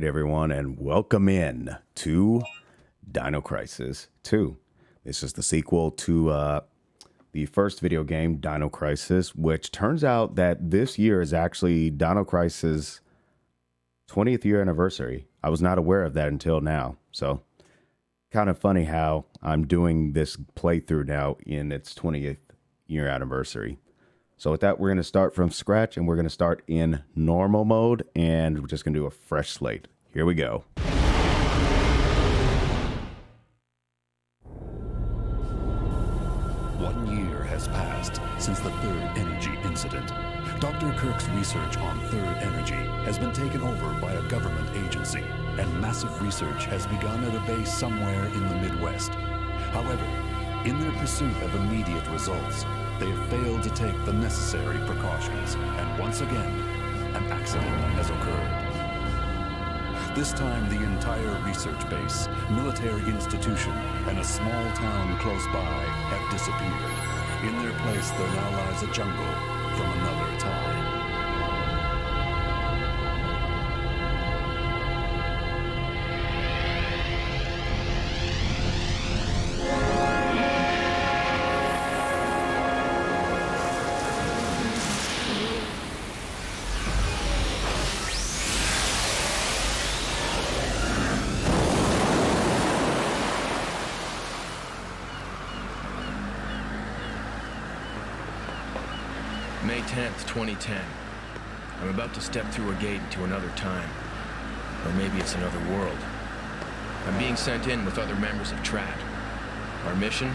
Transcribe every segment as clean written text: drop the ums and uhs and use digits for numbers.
right, everyone, and welcome in to Dino Crisis 2. This is the sequel to the first video game, Dino Crisis, which turns out that this year is actually Dino Crisis' 20th year anniversary. I was not aware of that until now, so kind of funny how I'm doing this playthrough now in its 20th year anniversary. So with that, we're going to start from scratch, and we're going to start in normal mode, and we're just going to do a fresh slate. Here we go. 1 year has passed since the third energy incident. Dr. Kirk's research on third energy has been taken over by a government agency, and massive research has begun at a base somewhere in the Midwest. However, in their pursuit of immediate results, they have failed to take the necessary precautions, and once again, an accident has occurred. This time, the entire research base, military institution, and a small town close by have disappeared. In their place, there now lies a jungle from another time. May 10th, 2010. I'm about to step through a gate into another time. Or maybe it's another world. I'm being sent in with other members of TRAT. Our mission?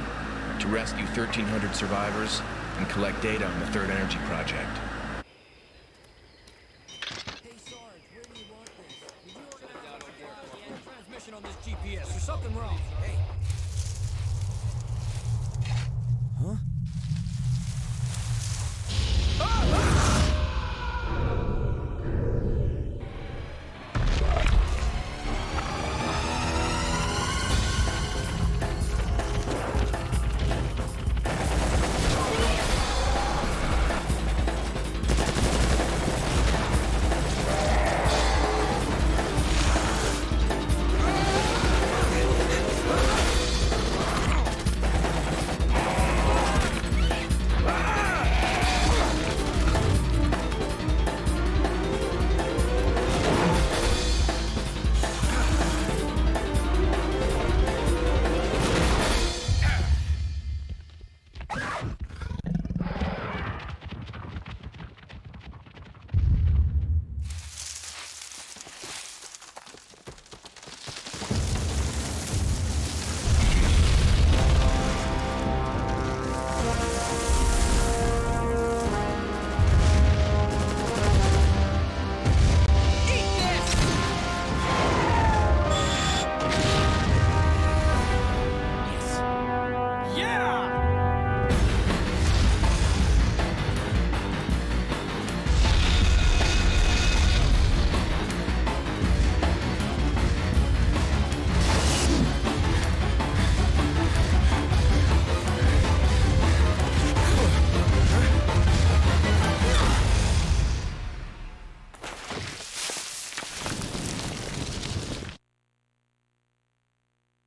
To rescue 1,300 survivors and collect data on the Third Energy Project. Hey Sarge, where do you want this? Did you organize a transmission on this GPS? There's something wrong. Hey. Huh?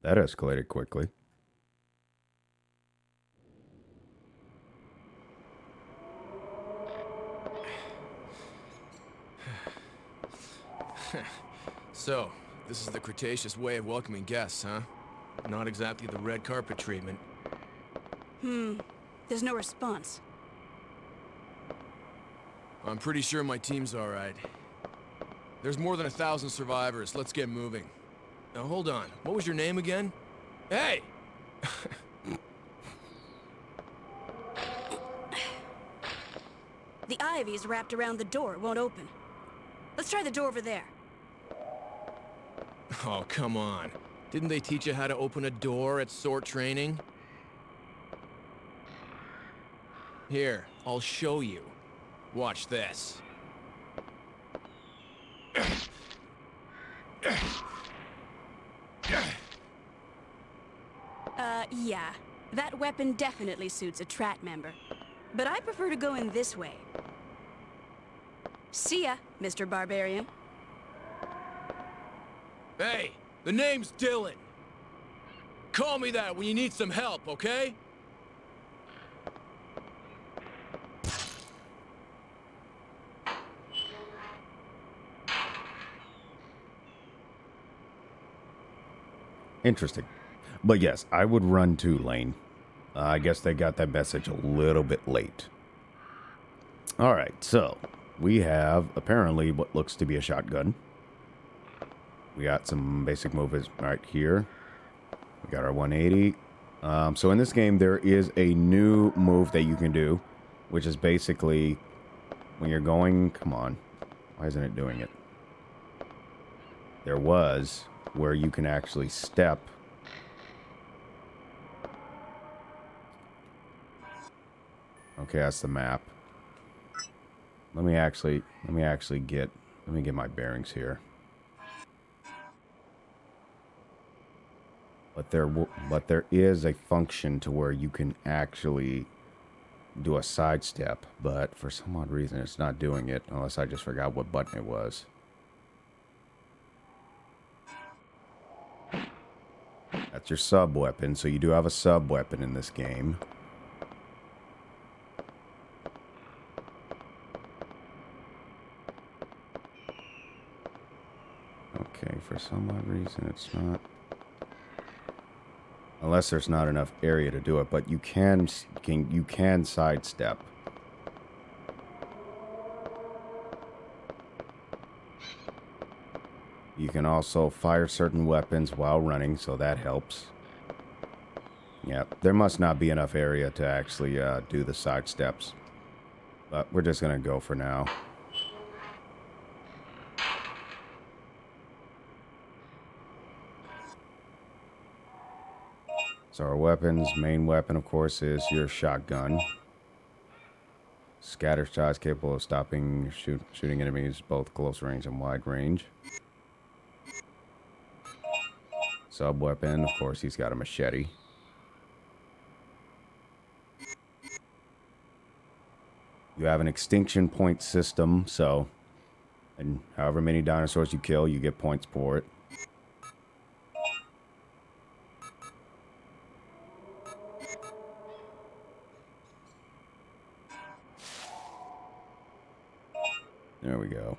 That escalated quickly. So, this is the Cretaceous way of welcoming guests, huh? Not exactly the red carpet treatment. There's no response. I'm pretty sure my team's all right. There's more than 1,000 survivors. Let's get moving. Now, hold on. What was your name again? Hey! The ivy is wrapped around the door. It won't open. Let's try the door over there. Oh, come on. Didn't they teach you how to open a door at SORT training? Here, I'll show you. Watch this. Yeah. That weapon definitely suits a TRAT member. But I prefer to go in this way. See ya, Mr. Barbarian. Hey, the name's Dylan. Call me that when you need some help, okay? Interesting. But yes, I would run too, Lane. I guess they got that message a little bit late. All right, so we have apparently what looks to be a shotgun. We got some basic movements right here. We got our 180. So in this game, there is a new move that you can do, which is basically when you're going... Come on. Why isn't it doing it? There was where you can actually step. Okay, that's the map. Let me get my bearings here. But there is a function to where you can actually do a sidestep, but for some odd reason it's not doing it, unless I just forgot what button it was. That's your sub weapon, so you do have a sub weapon in this game. Okay, for some odd reason it's not. Unless there's not enough area to do it, but you can sidestep. You can also fire certain weapons while running, so that helps. Yeah, there must not be enough area to actually do the sidesteps. But we're just going to go for now. So our weapons, main weapon, of course, is your shotgun. Scatter shots capable of stopping shooting enemies both close range and wide range. Sub weapon, of course, he's got a machete. You have an extinction point system, so and however many dinosaurs you kill, you get points for it. There we go.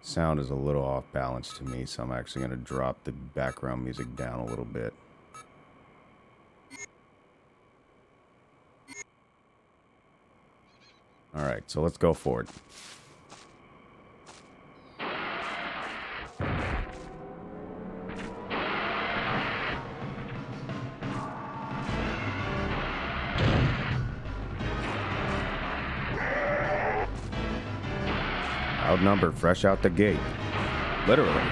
Sound is a little off balance to me, so I'm actually going to drop the background music down a little bit. Alright, so let's go for it. Outnumbered, fresh out the gate. Literally.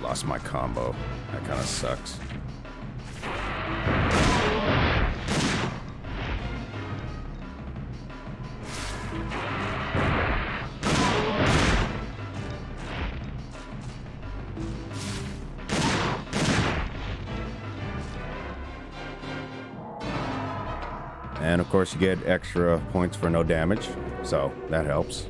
Lost my combo. That kind of sucks. And of course you get extra points for no damage, so that helps.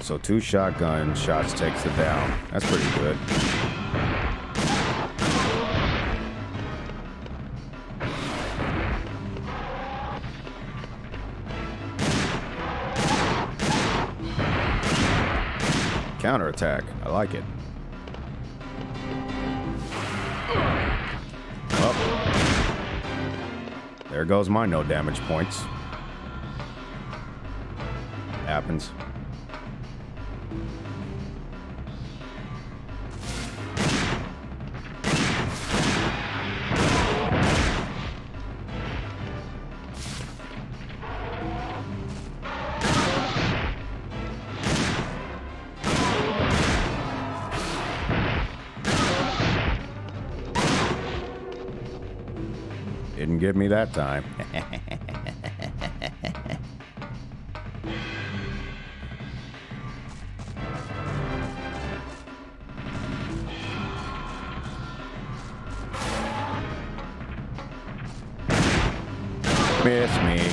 So 2 shotgun shots takes it down. That's pretty good. Counterattack. I like it. Well, there goes my no damage points. Happens. Didn't get me that time. Miss me.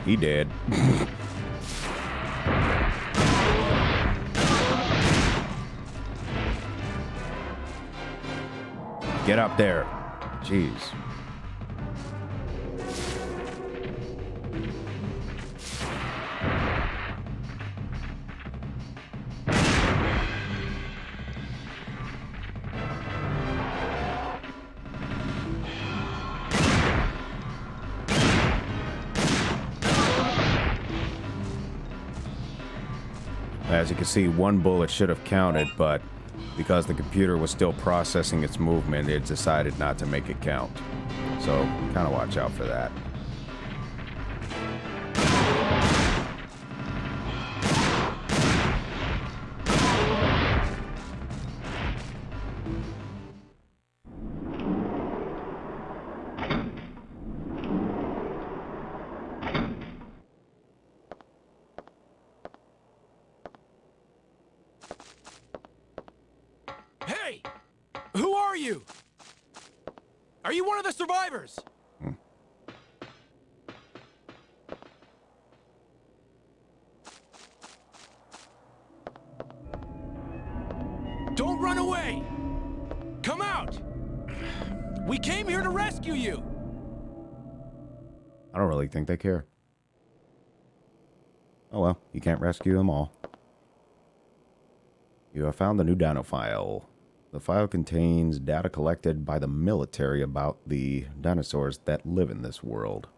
He did. Get up there. Jeez. As you can see, one bullet should have counted, but because the computer was still processing its movement, it decided not to make it count. So, kind of watch out for that. Hey! Who are you? Are you one of the survivors? Don't run away! Come out! We came here to rescue you! I don't really think they care. Oh well, you can't rescue them all. You have found the new Dino file. The file contains data collected by the military about the dinosaurs that live in this world.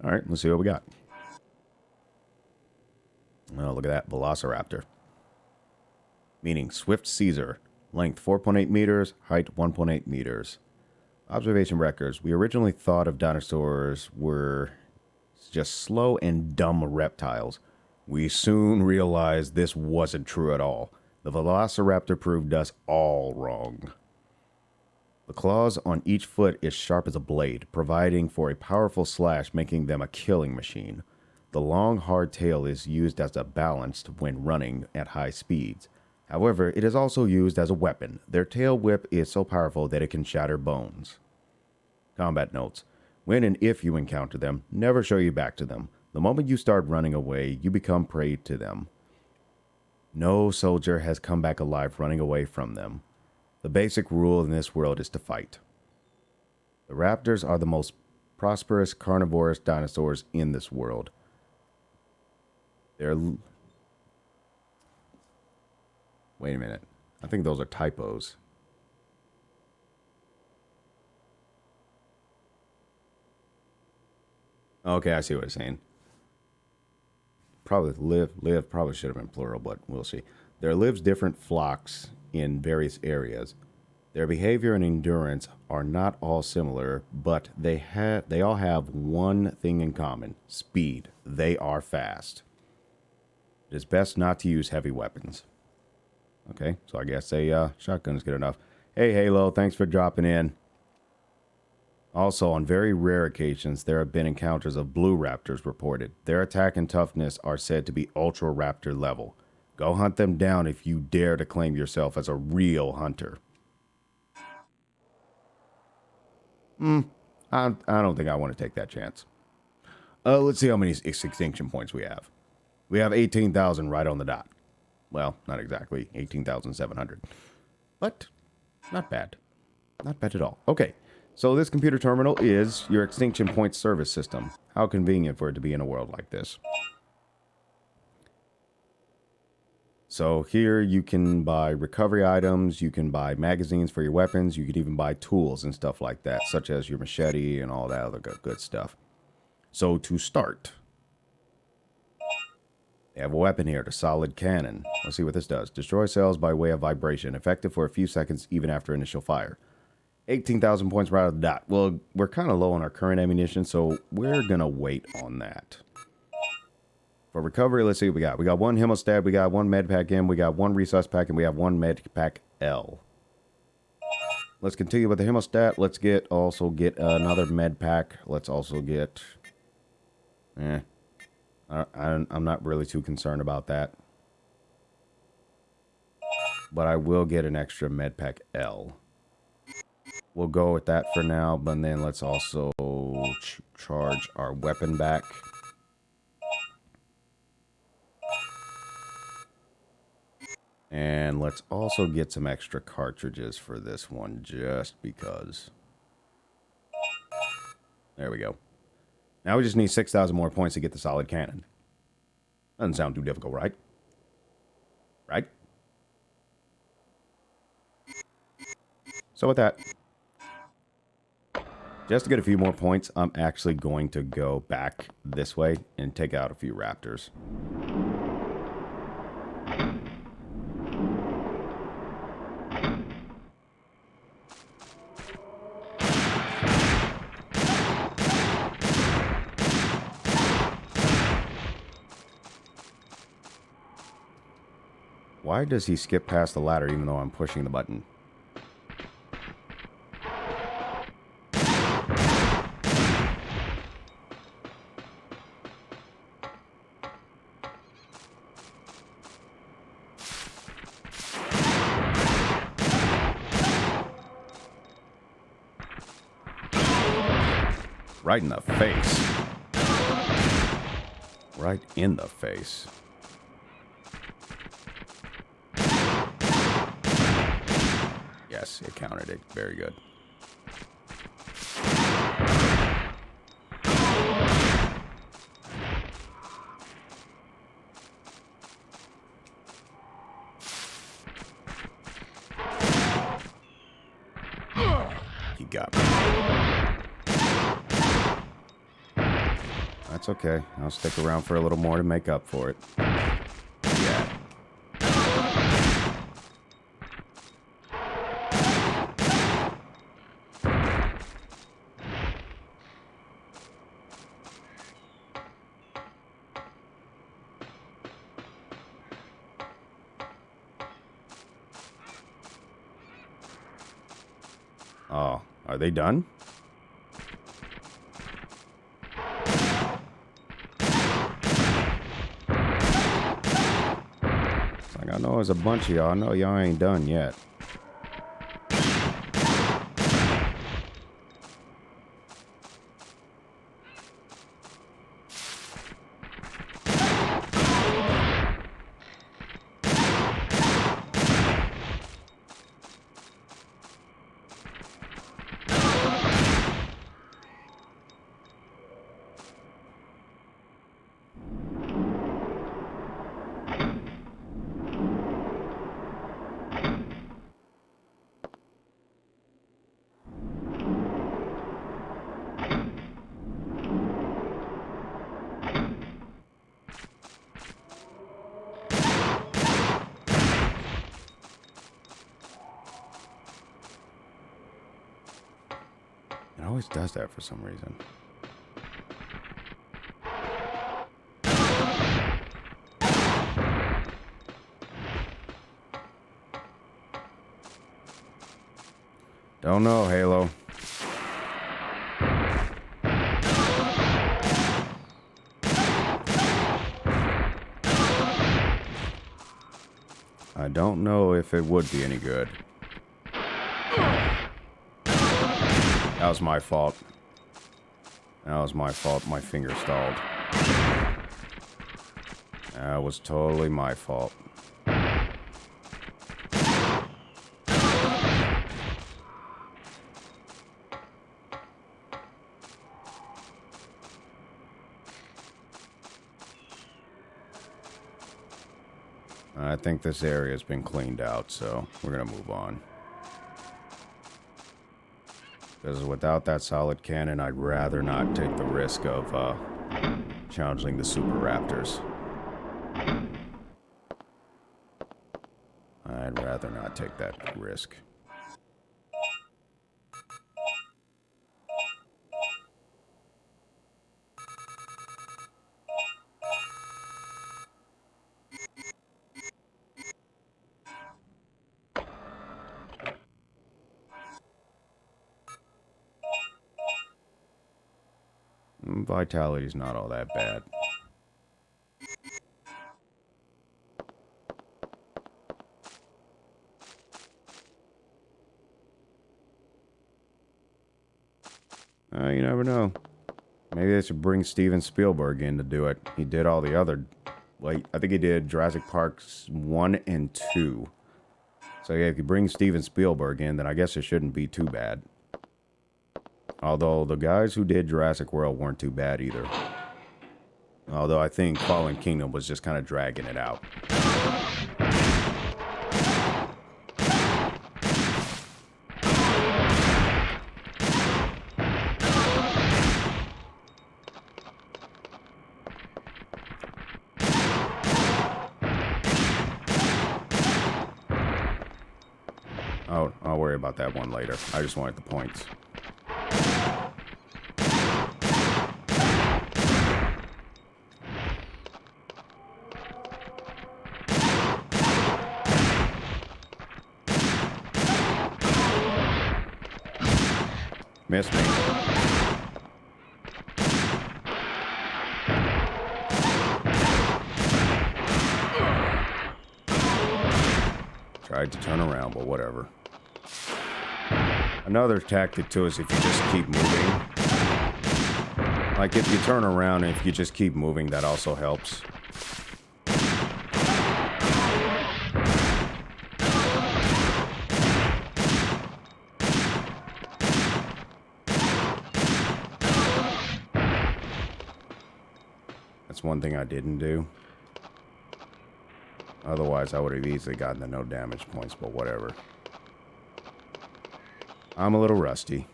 Alright, let's see what we got. Oh, look at that. Velociraptor. Meaning Swift Caesar. Length 4.8 meters, height 1.8 meters. Observation records. We originally thought of dinosaurs were just slow and dumb reptiles. We soon realized this wasn't true at all. The Velociraptor proved us all wrong. The claws on each foot is sharp as a blade, providing for a powerful slash, making them a killing machine. The long, hard tail is used as a balance when running at high speeds. However, it is also used as a weapon. Their tail whip is so powerful that it can shatter bones. Combat notes. When and if you encounter them, never show your back to them. The moment you start running away, you become prey to them. No soldier has come back alive running away from them. The basic rule in this world is to fight. The raptors are the most prosperous carnivorous dinosaurs in this world. Wait a minute. I think those are typos. Okay, I see what it's saying. Probably live probably should have been plural, but we'll see. There lives different flocks in various areas. Their behavior and endurance are not all similar, but they all have one thing in common: speed. They are fast. It is best not to use heavy weapons. Okay, so I guess a shotgun is good enough. Hey, Halo, thanks for dropping in. Also, on very rare occasions, there have been encounters of blue raptors reported. Their attack and toughness are said to be ultra raptor level. Go hunt them down if you dare to claim yourself as a real hunter. I don't think I want to take that chance. Let's see how many extinction points we have. We have 18,000 right on the dot. Well, not exactly 18,700. But not bad. Not bad at all. Okay. So this computer terminal is your extinction point service system. How convenient for it to be in a world like this. So here you can buy recovery items, you can buy magazines for your weapons, you can even buy tools and stuff like that, such as your machete and all that other good stuff. So to start, They have a weapon here, the solid cannon. Let's see what this does. Destroy cells by way of vibration. Effective for a few seconds even after initial fire. 18,000 points right out of the dot. Well, we're kind of low on our current ammunition, so we're going to wait on that. For recovery, let's see what we got. We got one hemostat, we got one med pack M, we got one resource pack, and we have one med pack L. Let's continue with the hemostat. Let's also get another med pack. Let's also get... I'm not really too concerned about that. But I will get an extra med pack L. We'll go with that for now, but then let's also charge our weapon back. And let's also get some extra cartridges for this one, just because. There we go. Now we just need 6,000 more points to get the solid cannon. Doesn't sound too difficult, right? Right? So with that, just to get a few more points, I'm actually going to go back this way and take out a few raptors. Why does he skip past the ladder even though I'm pushing the button? Right in the face. Right in the face. Yes, it counted it. Very good. He got me. That's okay. I'll stick around for a little more to make up for it. Yeah. Oh, are they done? Like, I know there's a bunch of y'all. I know y'all ain't done yet. It always does that for some reason. Don't know, Halo. I don't know if it would be any good. That was my fault. That was my fault. My finger stalled. That was totally my fault. I think this area has been cleaned out, so we're going to move on. Because without that solid cannon, I'd rather not take the risk of challenging the Super Raptors. rather not take that risk. Vitality's not all that bad. You never know. Maybe they should bring Steven Spielberg in to do it. He did all the other... Like, I think he did Jurassic Parks 1 and 2. So yeah, if you bring Steven Spielberg in, then I guess it shouldn't be too bad. Although the guys who did Jurassic World weren't too bad either. Although I think Fallen Kingdom was just kind of dragging it out. Oh, I'll worry about that one later. I just wanted the points. Missed me. Tried to turn around, but whatever. Another tactic too is if you just keep moving. Like if you turn around and if you just keep moving, that also helps. That's one thing I didn't do. Otherwise, I would have easily gotten the no damage points, but whatever. I'm a little rusty.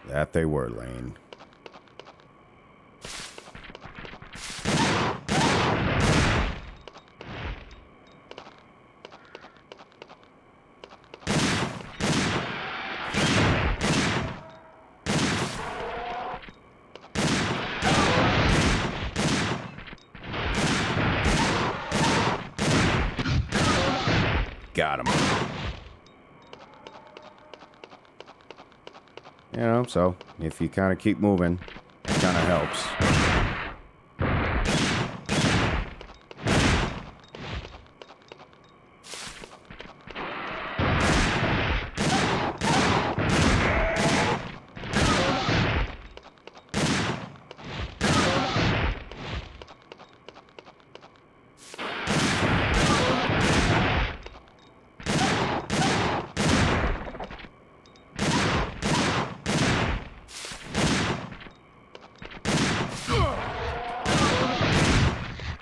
That they were, Lane. Got him. You know, so if you kind of keep moving, it kind of helps.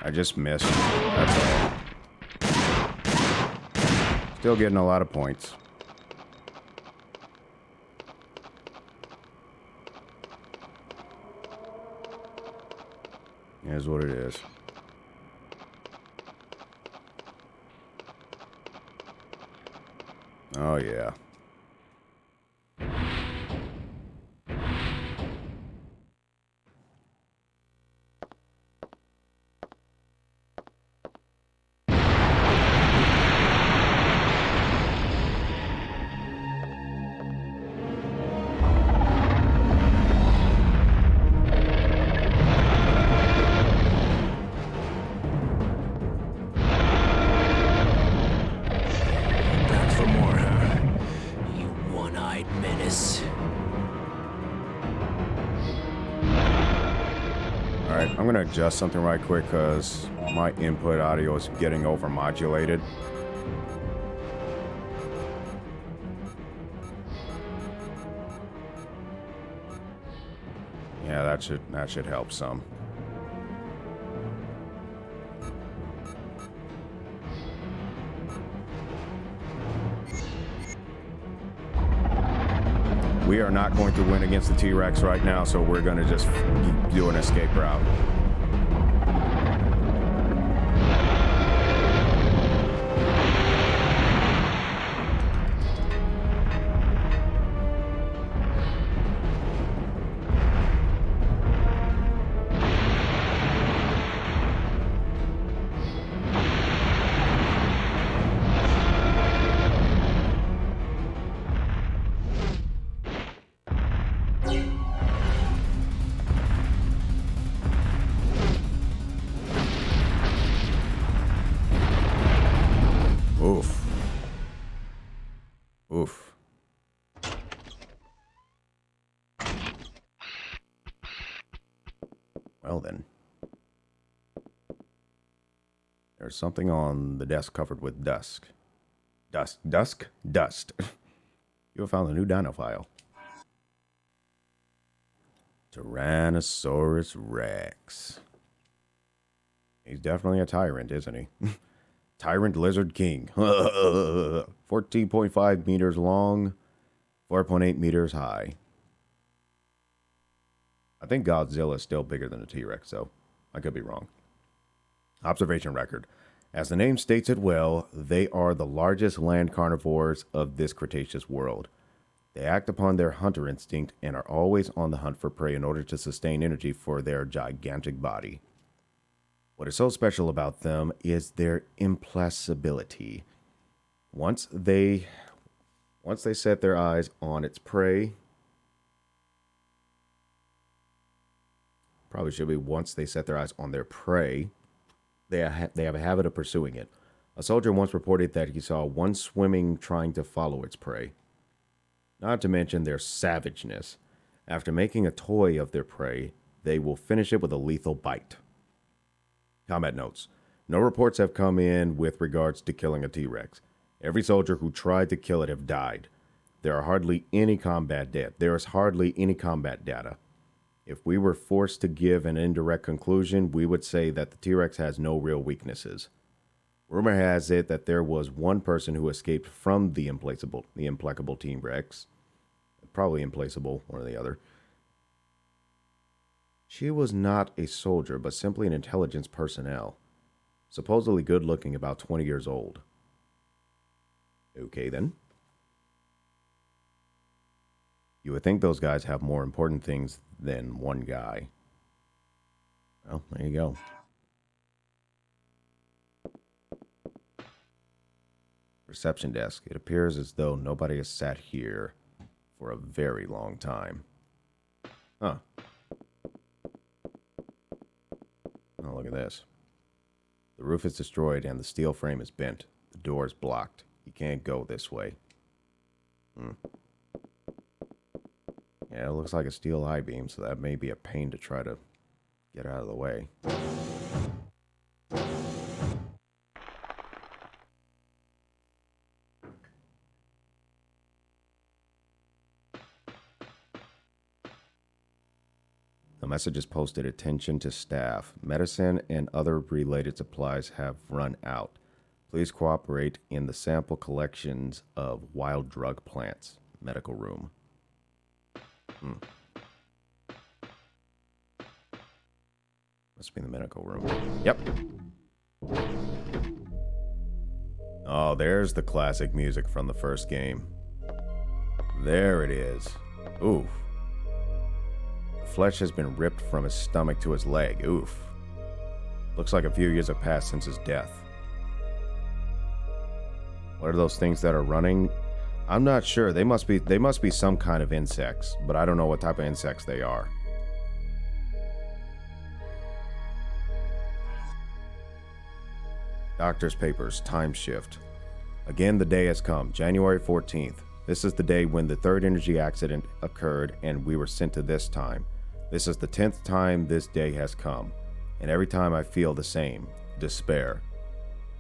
I just missed. That's all. Still getting a lot of points. Here's what it is. Oh, yeah. I'm gonna adjust something right quick because my input audio is getting overmodulated. Yeah, that should help some. We are not going to win against the T-Rex right now, so we're going to just do an escape route. Oof. Oof. Well then. There's something on the desk covered with dust. Dust. You have found a new dino file. Tyrannosaurus Rex. He's definitely a tyrant, isn't he? Tyrant Lizard King. 14.5 meters long, 4.8 meters high. I think Godzilla is still bigger than a T-Rex, though. I could be wrong. Observation record. As the name states it well, they are the largest land carnivores of this Cretaceous world. They act upon their hunter instinct and are always on the hunt for prey in order to sustain energy for their gigantic body. What is so special about them is their implacability. Once they set their eyes on its prey, probably should be once they set their eyes on their prey, they have a habit of pursuing it. A soldier once reported that he saw one swimming trying to follow its prey. Not to mention their savageness. After making a toy of their prey, they will finish it with a lethal bite. Combat notes. No reports have come in with regards to killing a T-Rex. Every soldier who tried to kill it have died. There is hardly any combat data. If we were forced to give an indirect conclusion, we would say that the T-Rex has no real weaknesses. Rumor has it that there was one person who escaped from the implacable T-Rex. Probably implaceable, one or the other. She was not a soldier, but simply an intelligence personnel. Supposedly good looking, about 20 years old. Okay then. You would think those guys have more important things than one guy. Well, there you go. Reception desk. It appears as though nobody has sat here for a very long time. Huh. Oh, look at this. The roof is destroyed and the steel frame is bent. The door is blocked. You can't go this way. Yeah, it looks like a steel I-beam, so that may be a pain to try to get out of the way. The message is posted, attention to staff. Medicine and other related supplies have run out. Please cooperate in the sample collections of wild drug plants. Medical room. Must be in the medical room. Yep. Oh, there's the classic music from the first game. There it is. Oof. Flesh has been ripped from his stomach to his leg. Oof. Looks like a few years have passed since his death. What are those things that are running? I'm not sure. They must be some kind of insects, but I don't know what type of insects they are. Doctor's papers, time shift. Again, the day has come, January 14th. This is the day when the third energy accident occurred and we were sent to this time. This is the 10th time this day has come, and every time I feel the same, despair.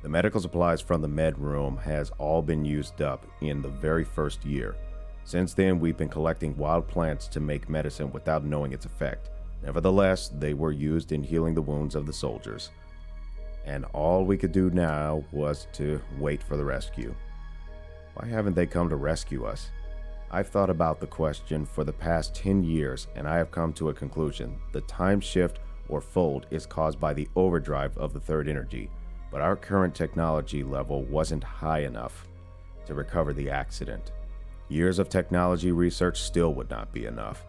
The medical supplies from the med room has all been used up in the very first year. Since then, we've been collecting wild plants to make medicine without knowing its effect. Nevertheless, they were used in healing the wounds of the soldiers. And all we could do now was to wait for the rescue. Why haven't they come to rescue us? I've thought about the question for the past 10 years, and I have come to a conclusion. The time shift or fold is caused by the overdrive of the third energy, but our current technology level wasn't high enough to recover the accident. Years of technology research still would not be enough.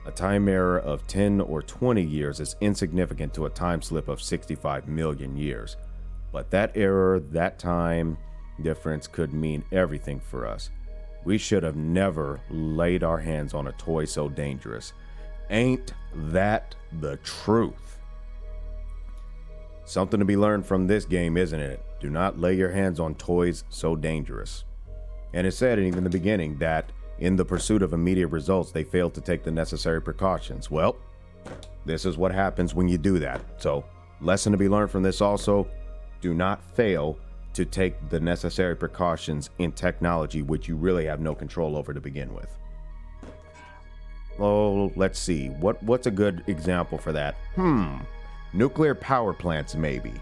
A time error of 10 or 20 years is insignificant to a time slip of 65 million years. But that error, that time difference could mean everything for us. We should have never laid our hands on a toy so dangerous. Ain't that the truth? Something to be learned from this game, isn't it? Do not lay your hands on toys so dangerous. And it said even in the beginning that in the pursuit of immediate results, they failed to take the necessary precautions. Well, this is what happens when you do that. So, lesson to be learned from this also, do not fail to take the necessary precautions in technology which you really have no control over to begin with. Oh, let's see. What's a good example for that? Nuclear power plants, maybe.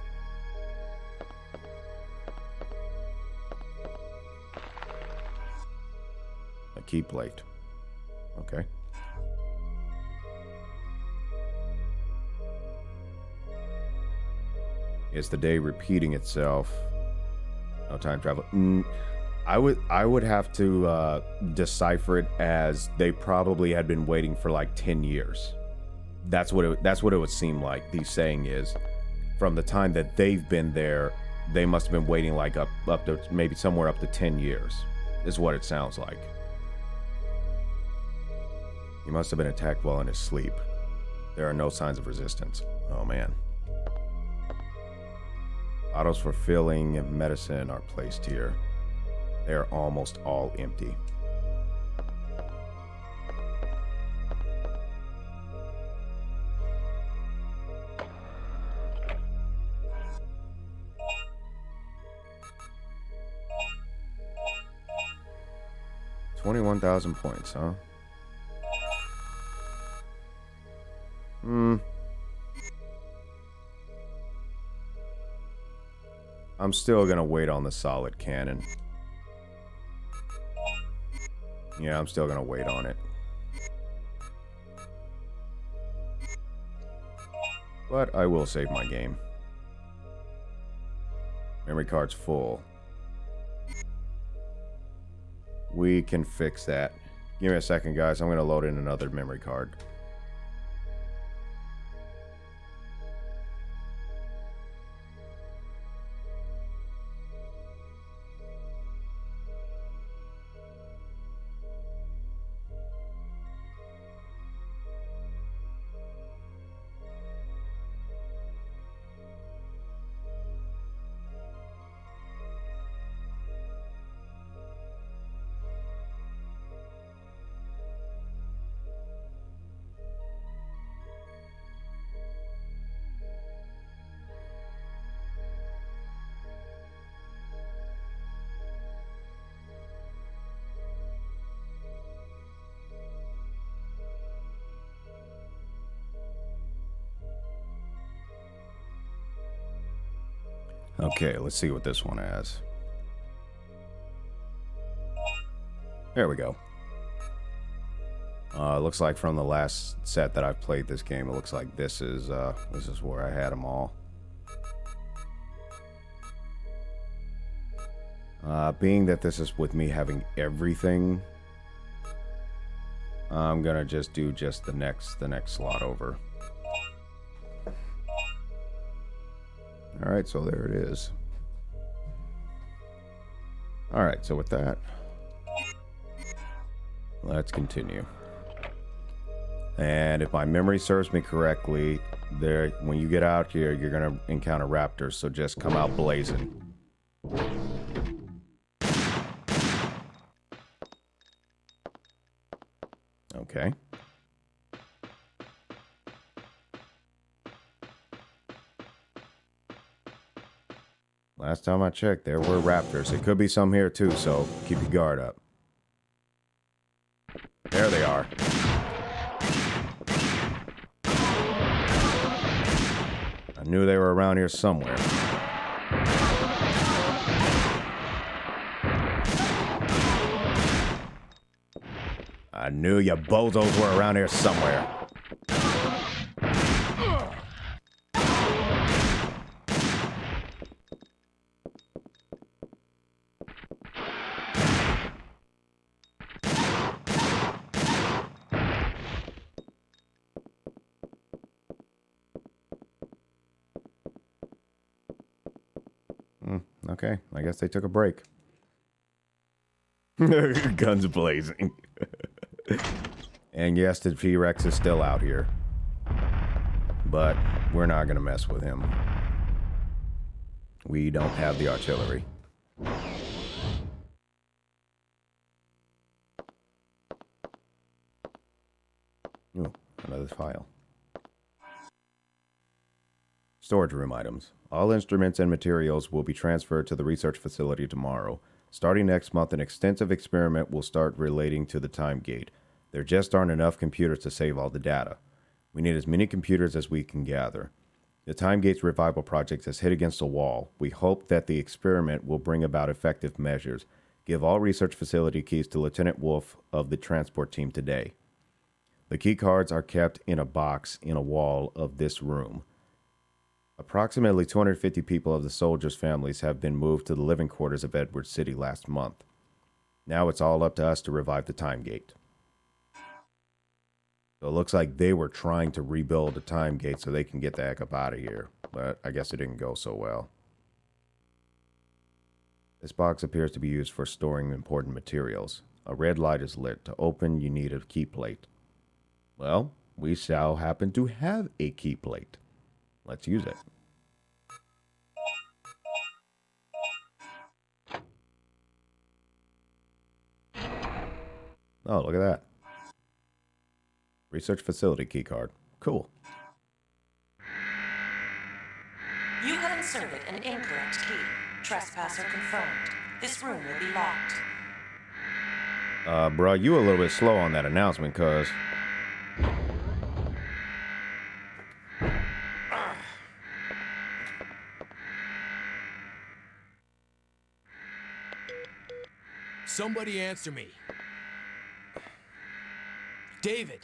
A key plate. Okay. Is the day repeating itself? No time travel. I would have to decipher it as they probably had been waiting for like 10 years. That's what it would seem like. The saying is, from the time that they've been there, they must have been waiting like up to maybe somewhere up to 10 years. Is what it sounds like. He must have been attacked while in his sleep. There are no signs of resistance. Oh man. Bottles for filling and medicine are placed here. They are almost all empty. $21,000 points, huh? I'm still gonna wait on the solid cannon. Yeah, I'm still gonna wait on it. But I will save my game. Memory card's full. We can fix that. Give me a second, guys. I'm gonna load in another memory card. Okay, let's see what this one has. There we go. Looks like from the last set that I've played this game, it looks like this is where I had them all. Being that this is with me having everything, I'm gonna just do the next slot over. All right, so there it is. All right, so with that, let's continue. And if my memory serves me correctly, when you get out here, you're gonna encounter raptors, so just come out blazing. Okay. Last time I checked, there were raptors. It could be some here too, so keep your guard up. There they are. I knew they were around here somewhere. I knew you bozos were around here somewhere. Okay, I guess they took a break. Guns blazing. And yes, the T-Rex is still out here. But we're not going to mess with him. We don't have the artillery. Ooh, another file. Storage room items. All instruments and materials will be transferred to the research facility tomorrow. Starting next month, an extensive experiment will start relating to the time gate. There just aren't enough computers to save all the data. We need as many computers as we can gather. The Time Gate's revival project has hit against a wall. We hope that the experiment will bring about effective measures. Give all research facility keys to Lieutenant Wolf of the transport team today. The key cards are kept in a box in a wall of this room. Approximately 250 people of the soldiers' families have been moved to the living quarters of Edward City last month. Now it's all up to us to revive the Time Gate. So it looks like they were trying to rebuild the Time Gate so they can get the heck up out of here. But I guess it didn't go so well. This box appears to be used for storing important materials. A red light is lit. To open, you need a key plate. Well, we shall happen to have a key plate. Let's use it. Oh, look at that. Research facility keycard. Cool. You have inserted an incorrect key. Trespasser confirmed. This room will be locked. Bro, you a little bit slow on that announcement, cuz. Somebody answer me. David.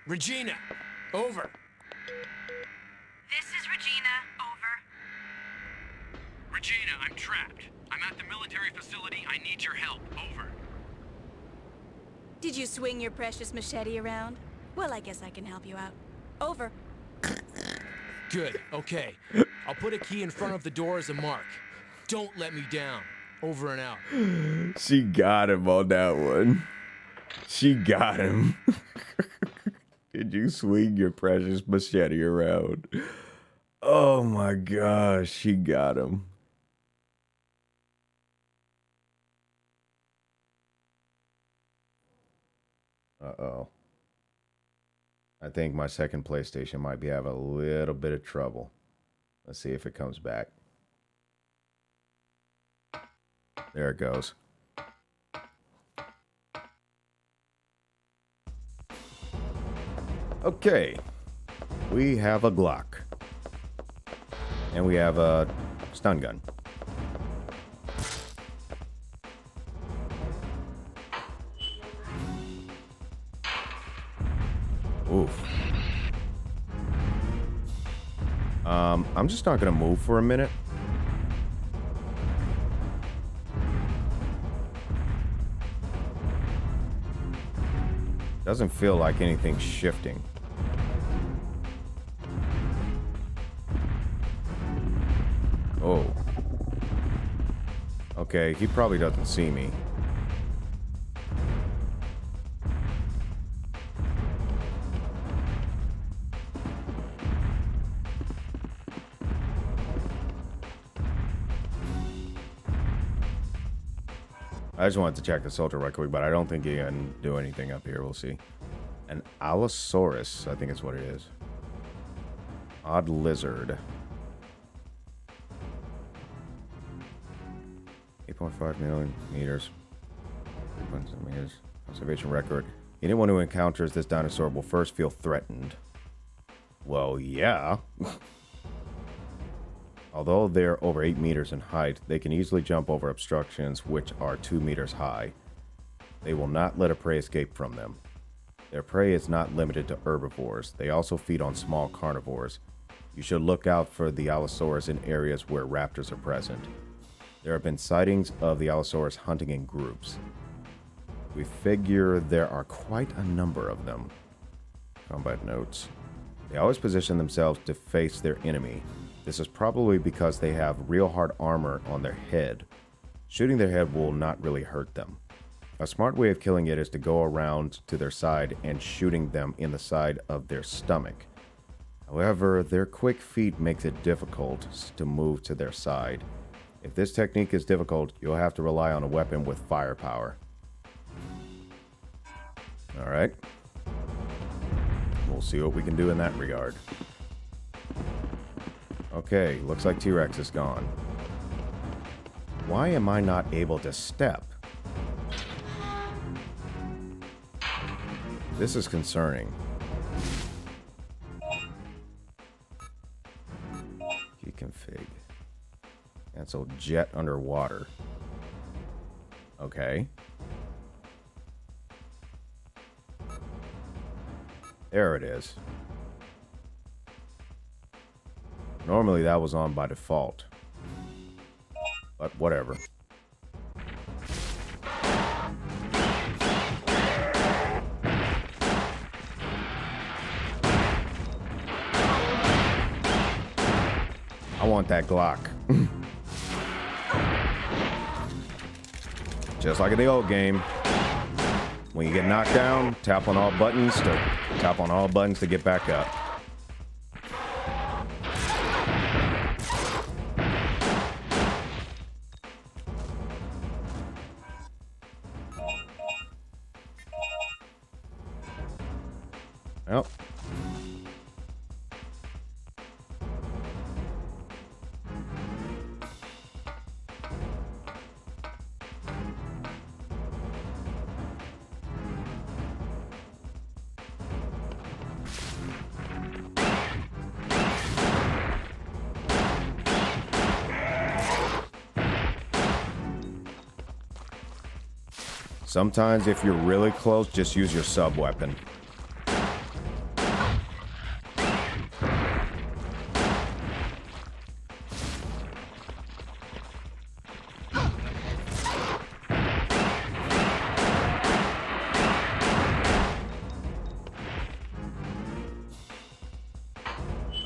Regina. Over. This is Regina. Over. Regina, I'm trapped. I'm at the military facility. I need your help. Over. Did you swing your precious machete around? Well, I guess I can help you out. Over. Good. Okay. I'll put a key in front of the door as a mark. Don't let me down. Over and out. She got him on that one. She got him. Did you swing your precious machete around? Oh my gosh, she got him. Uh-oh. I think my second PlayStation might be having a little bit of trouble. Let's see if it comes back. There it goes. Okay. We have a Glock. And we have a stun gun. Oof. I'm just not gonna move for a minute. Doesn't feel like anything's shifting. Oh. Okay, he probably doesn't see me. I just wanted to check the soldier right quick, but I don't think he can do anything up here. We'll see. An Allosaurus, I think is what it is. Odd lizard. 8.5 million meters. 3.7 meters. Conservation record. Anyone who encounters this dinosaur will first feel threatened. Well, yeah. Although they're over 8 meters in height, they can easily jump over obstructions which are 2 meters high. They will not let a prey escape from them. Their prey is not limited to herbivores. They also feed on small carnivores. You should look out for the Allosaurus in areas where raptors are present. There have been sightings of the Allosaurus hunting in groups. We figure there are quite a number of them. Combat notes. They always position themselves to face their enemy. This is probably because they have real hard armor on their head. Shooting their head will not really hurt them. A smart way of killing it is to go around to their side and shooting them in the side of their stomach. However, their quick feet makes it difficult to move to their side. If this technique is difficult, you'll have to rely on a weapon with firepower. Alright. We'll see what we can do in that regard. Okay, looks like T-Rex is gone. Why am I not able to step? This is concerning. Key config. Cancel jet underwater. Okay. There it is. Normally that was on by default. But whatever. I want that Glock. Just like in the old game. When you get knocked down, tap on all buttons to get back up. Well. Sometimes if you're really close, just use your sub-weapon.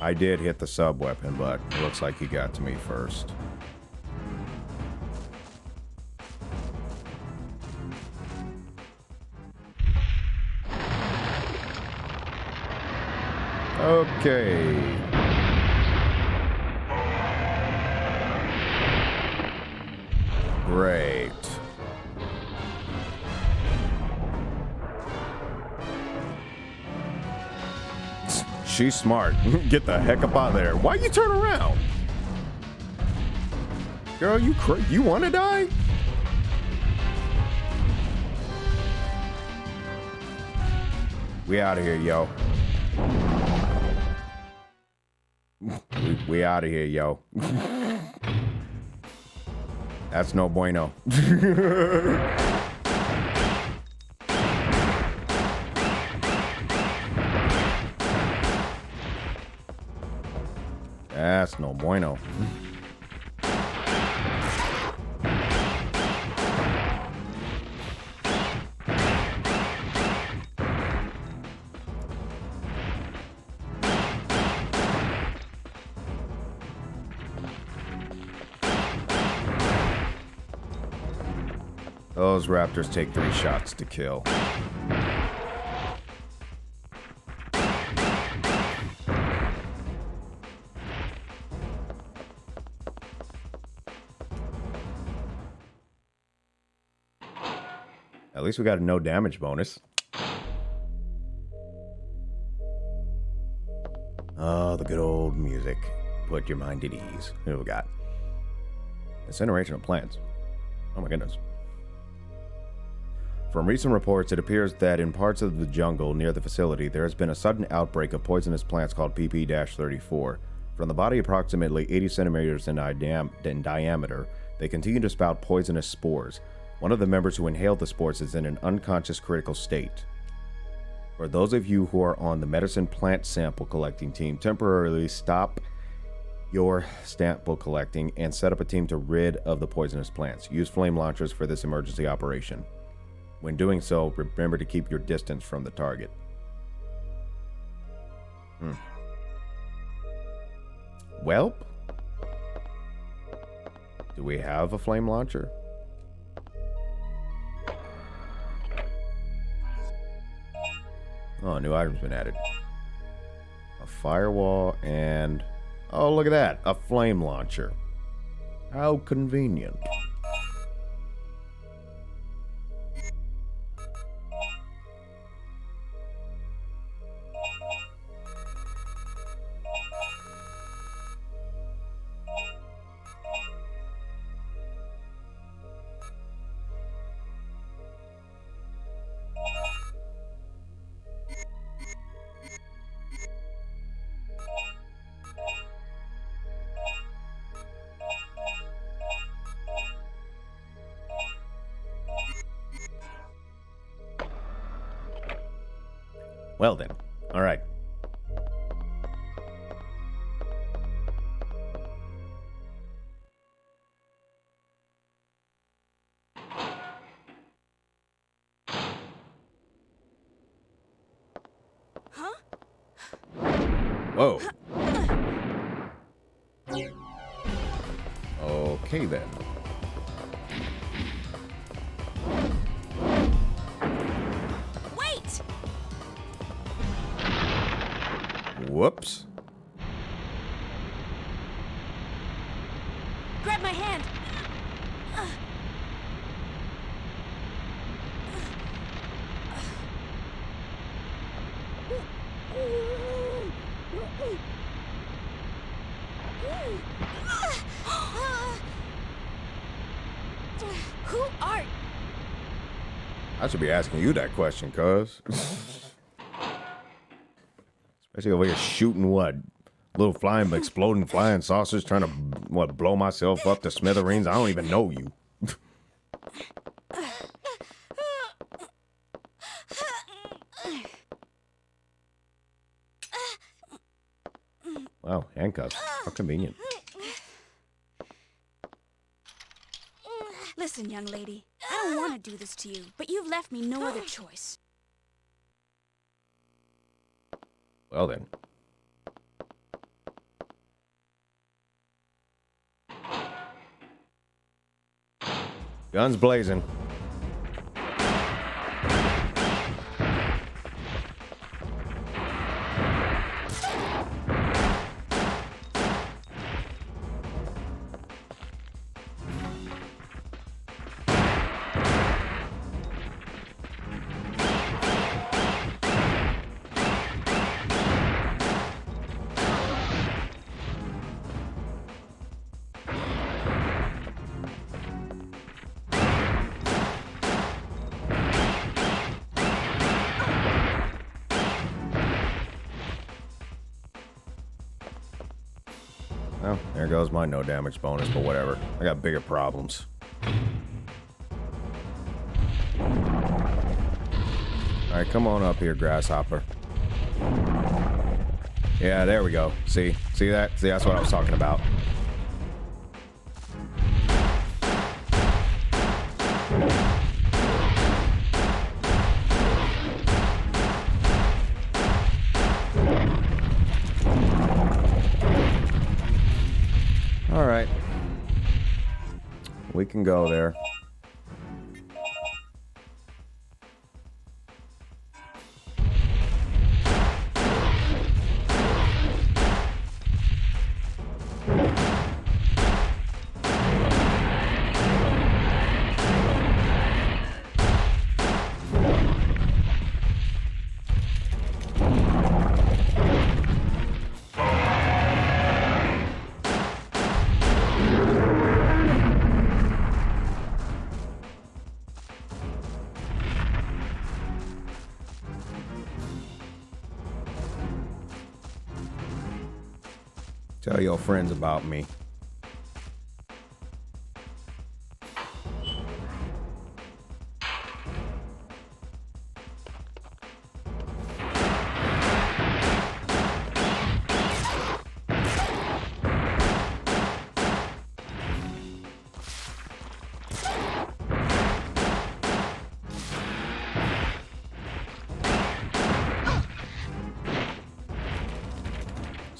I did hit the sub-weapon, but it looks like he got to me first. Okay. Great. She's smart. Get the heck up out of there. Why you turn around? Girl, you want to die? We out of here, yo. We out of here, yo. That's no bueno. That's no bueno. Those raptors take 3 shots to kill. At least we got a no damage bonus. Oh, the good old music. Put your mind at ease. What do we got? Incineration of plants. Oh my goodness. From recent reports, it appears that in parts of the jungle near the facility, there has been a sudden outbreak of poisonous plants called PP-34. From the body approximately 80 centimeters in diameter, they continue to spout poisonous spores. One of the members who inhaled the spores is in an unconscious critical state. For those of you who are on the medicine plant sample collecting team, temporarily stop your sample collecting and set up a team to rid of the poisonous plants. Use flame launchers for this emergency operation. When doing so, remember to keep your distance from the target. Well, do we have a flame launcher? Oh, new item's been added. A firewall and... oh, look at that. A flame launcher. How convenient. Well then, all right. Huh? Whoa. Okay then. Wait! Whoops. Grab my hand! Who art? I should be asking you that question, cuz. Especially over here shooting what? Little flying, exploding flying saucers trying to, what, blow myself up to smithereens? I don't even know you. Wow, handcuffs. How convenient. Listen, young lady, I don't want to do this to you, but you've left me no other choice. Well then. Guns blazing. Well, there goes my no damage bonus, but whatever. I got bigger problems. Alright, come on up here, grasshopper. Yeah, there we go. See that? See, that's what I was talking about. All right. We can go there. Tell your friends about me.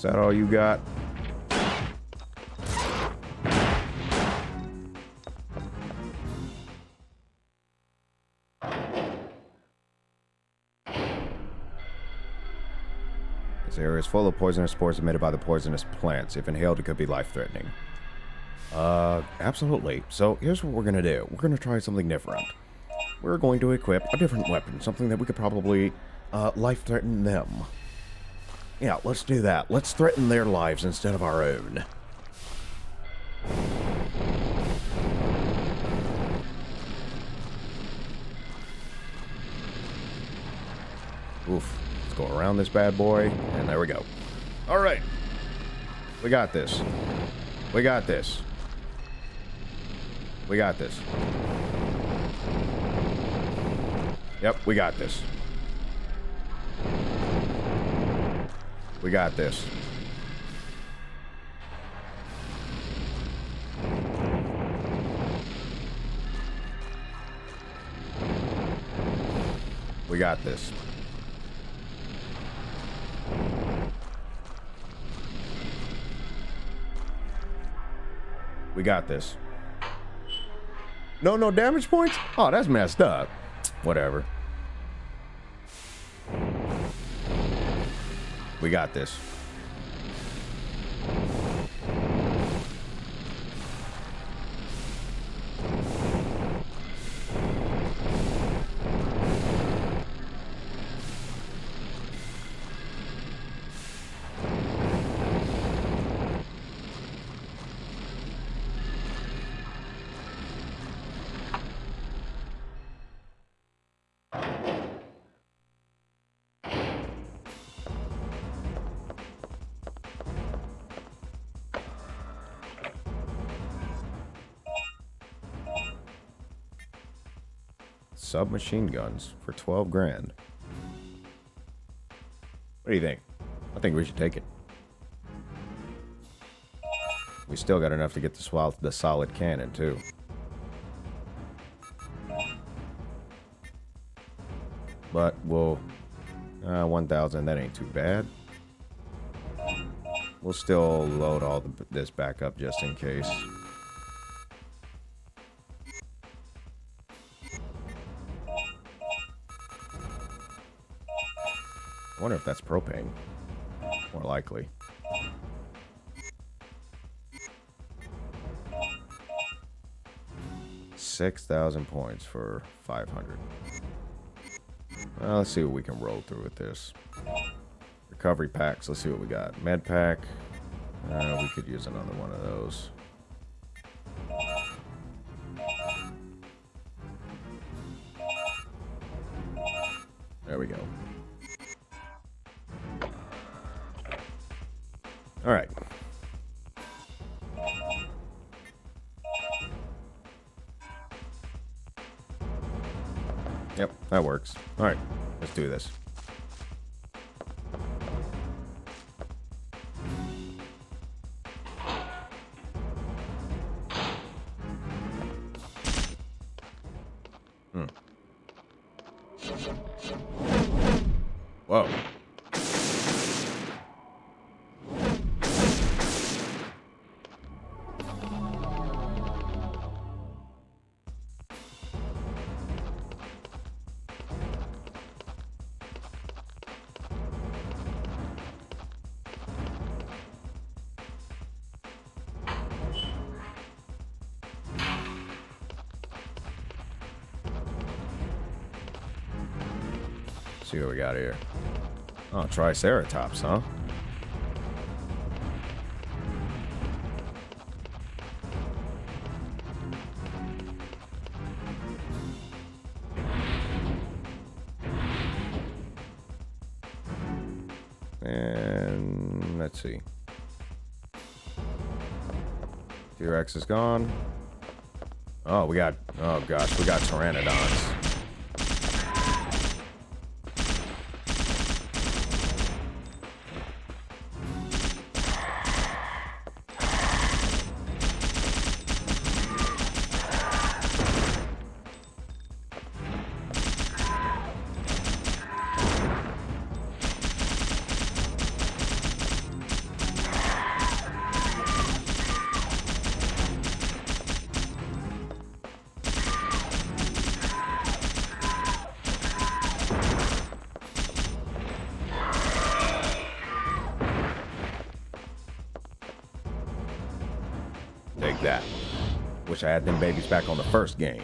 Is that all you got? This area is full of poisonous spores emitted by the poisonous plants. If inhaled, it could be life-threatening. Absolutely. So here's what we're gonna do. We're gonna try something different. We're going to equip a different weapon, something that we could probably, life-threaten them. Yeah, let's do that. Let's threaten their lives instead of our own. Oof. Let's go around this bad boy, and there we go. All right. We got this. We got this. We got this. Yep, we got this. We got this. We got this. We got this. No damage points? Oh, that's messed up. Whatever. We got this. Submachine guns for 12 grand. What do you think? I think we should take it. We still got enough to get the solid cannon too. But we'll 1,000. That ain't too bad. We'll still load all this back up just in case. I wonder if that's propane. More likely. $6,000 points for 500. Well, let's see what we can roll through with this. Recovery packs. Let's see what we got. Med pack. We could use another one of those. There we go. All right. Yep, that works. All right, let's do this. Whoa. See what we got here. Oh, Triceratops, huh? And let's see. T-Rex is gone. Oh, we got, oh gosh, we got Pteranodons. Wish I had them babies back on the first game.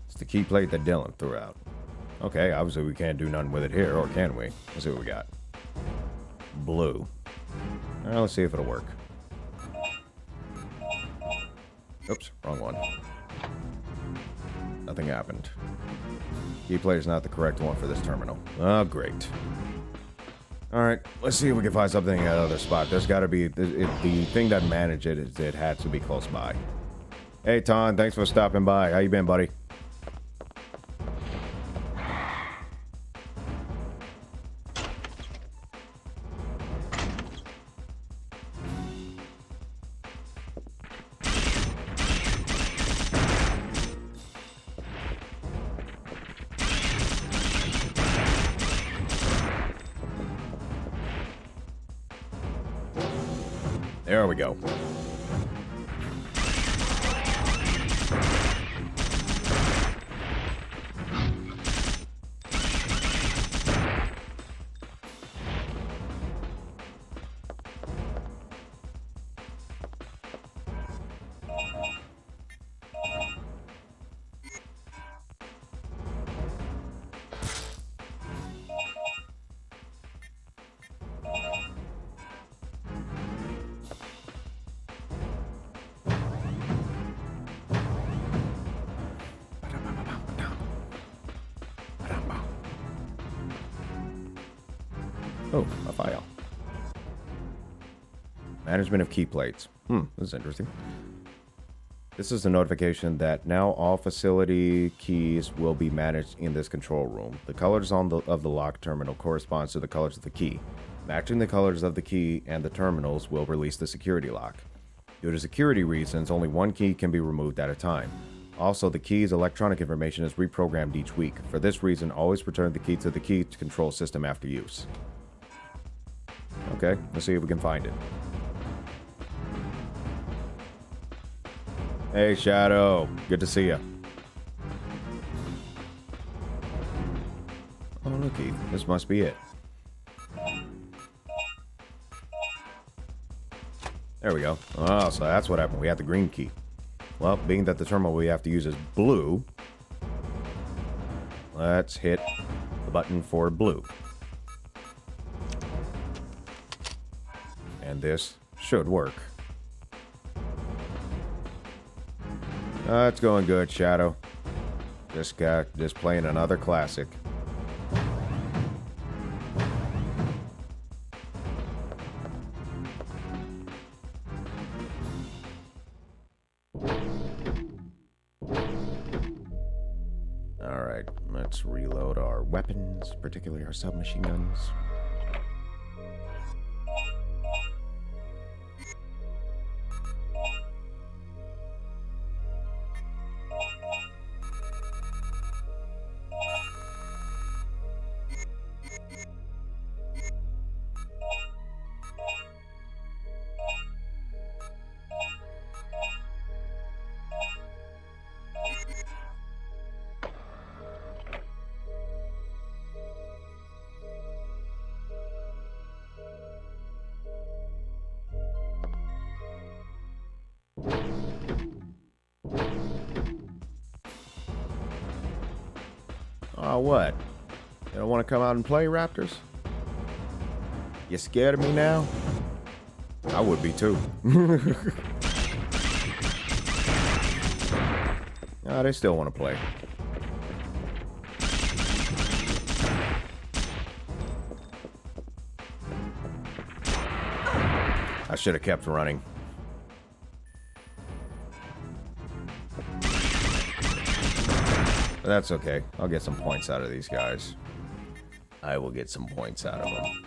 It's the key plate that Dylan threw out. Okay, obviously we can't do nothing with it here, or can we? Let's see what we got. Blue. All right, let's see if it'll work. Oops, wrong one. Nothing happened. Key plate is not the correct one for this terminal. Oh, great. All right, let's see if we can find something at another spot. There's got to be... the thing that managed it is it had to be close by. Hey, Ton, thanks for stopping by. How you been, buddy? There we go. Oh, a file. Management of key plates. This is interesting. This is a notification that now all facility keys will be managed in this control room. The colors of the lock terminal corresponds to the colors of the key. Matching the colors of the key and the terminals will release the security lock. Due to security reasons, only one key can be removed at a time. Also, the key's electronic information is reprogrammed each week. For this reason, always return the key to the key control system after use. Okay, let's see if we can find it. Hey, Shadow. Good to see you. Oh, looky. This must be it. There we go. Oh, so that's what happened. We had the green key. Well, being that the terminal we have to use is blue, let's hit the button for blue. And this should work. It's going good, Shadow. This guy just playing another classic. Alright, let's reload our weapons, particularly our submachine guns. Oh, what? You don't want to come out and play, Raptors? You scared of me now? I would be too. Oh, they still want to play. I should have kept running. But that's okay. I'll get some points out of these guys. I will get some points out of them.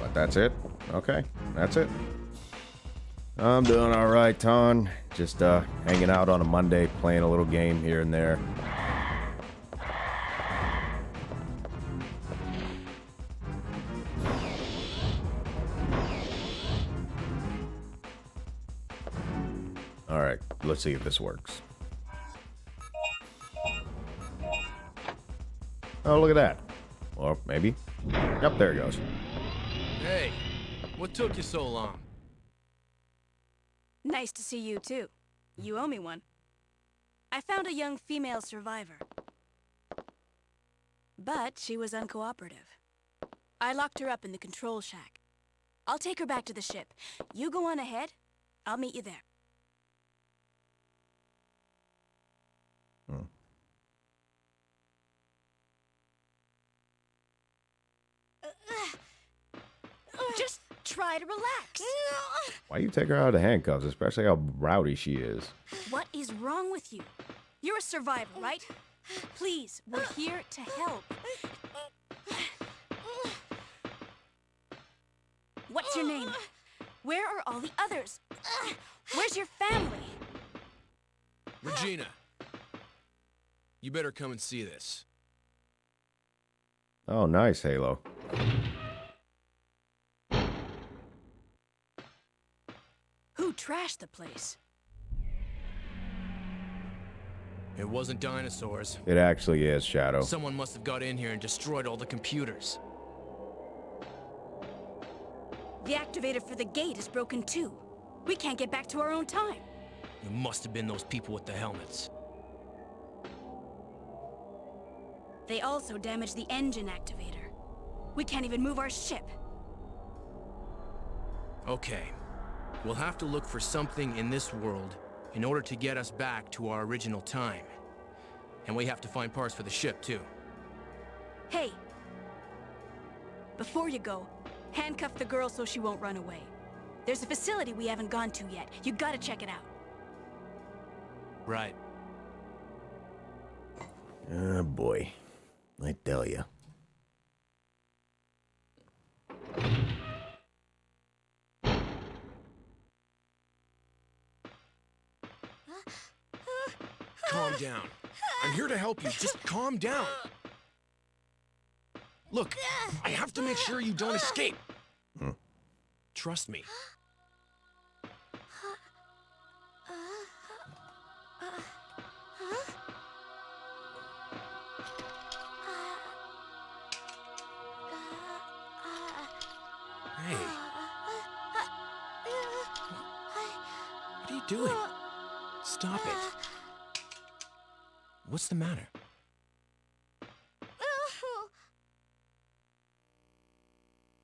But that's it? Okay, that's it. I'm doing all right, Ton. Just hanging out on a Monday, playing a little game here and there. All right, let's see if this works. Oh, look at that. Or maybe. Yep, there it goes. Hey, what took you so long? Nice to see you, too. You owe me one. I found a young female survivor. But she was uncooperative. I locked her up in the control shack. I'll take her back to the ship. You go on ahead. I'll meet you there. Just try to relax. Why you take her out of the handcuffs, especially how rowdy she is? What is wrong with you? You're a survivor, right? Please, we're here to help. What's your name? Where are all the others? Where's your family? Regina, you better come and see this. Oh, nice, Halo. Who trashed the place? It wasn't dinosaurs. It actually is, Shadow. Someone must have got in here and destroyed all the computers. The activator for the gate is broken too. We can't get back to our own time. It must have been those people with the helmets. They also damaged the engine activator. We can't even move our ship. Okay. We'll have to look for something in this world in order to get us back to our original time. And we have to find parts for the ship, too. Hey! Before you go, handcuff the girl so she won't run away. There's a facility we haven't gone to yet. You gotta check it out. Right. Oh, boy. I tell ya. Calm down. I'm here to help you. Just calm down. Look, I have to make sure you don't escape. Trust me. Hey. What are you doing? Stop it. What's the matter?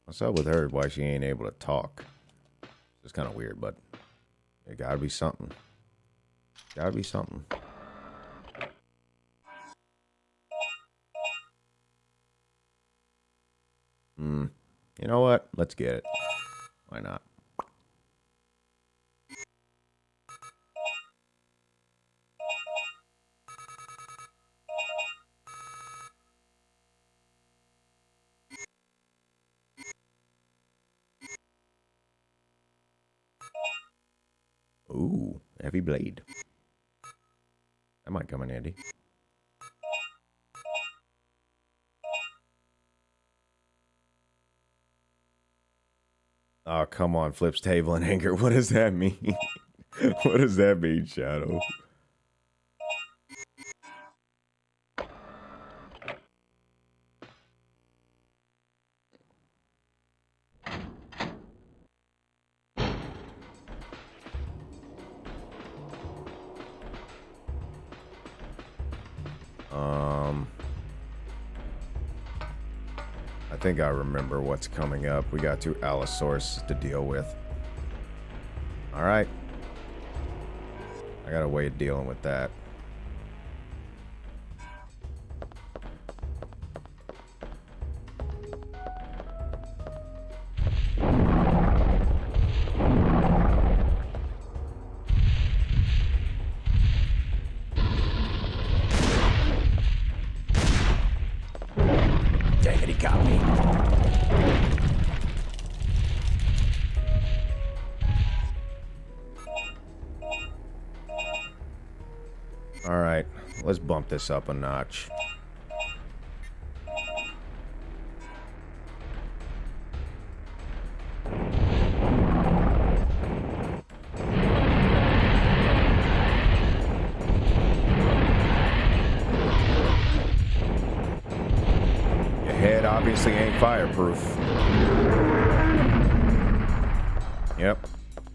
What's up with her? Why she ain't able to talk? It's kind of weird, but it gotta be something. Gotta be something. You know what? Let's get it. Why not? Ooh, heavy blade. That might come in handy. Oh, come on, flips table in anger. What does that mean? What does that mean, Shadow? I think I remember what's coming up. We got 2 Allosaurus to deal with. Alright. I got a way of dealing with that. Dang it, he got me. Alright, let's bump this up a notch. obviously ain't fireproof. Yep.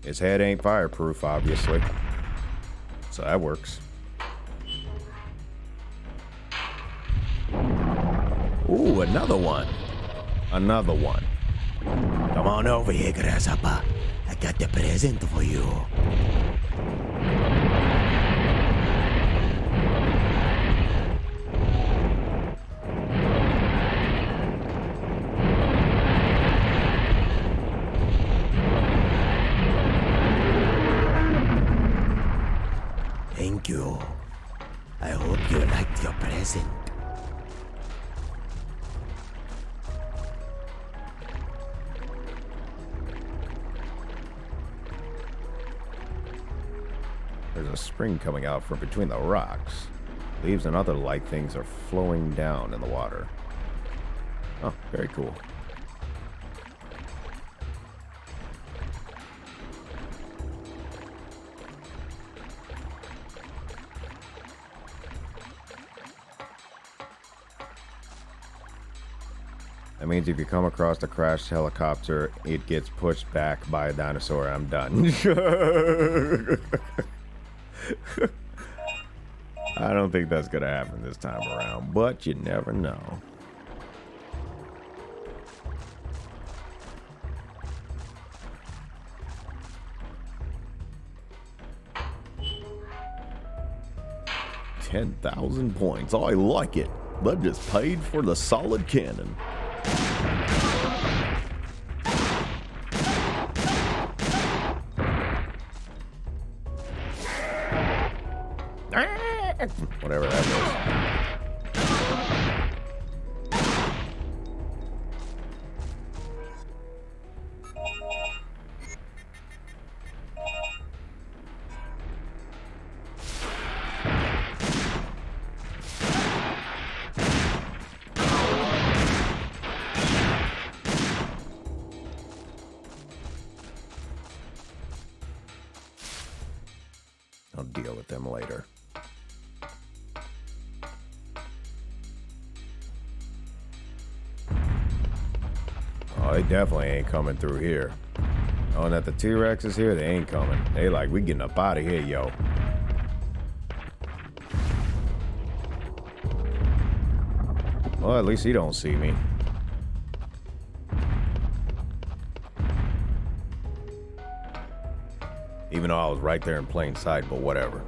His head ain't fireproof, obviously. So that works. Ooh, another one. Another one. Come on over here, Grasshopper. I got the present for you. Thank you. I hope you liked your present. There's a spring coming out from between the rocks. Leaves and other light things are flowing down in the water. Oh, very cool. That means if you come across a crashed helicopter, it gets pushed back by a dinosaur. I'm done. I don't think that's gonna happen this time around, but you never know. $10,000 points. Oh, I like it. That just paid for the solid cannon. Whatever that was. I'll deal with them later. Oh, they definitely ain't coming through here. Knowing that the T-Rex is here, they ain't coming. They like, we getting up out of here, yo. Well, at least he don't see me. Even though I was right there in plain sight, but whatever.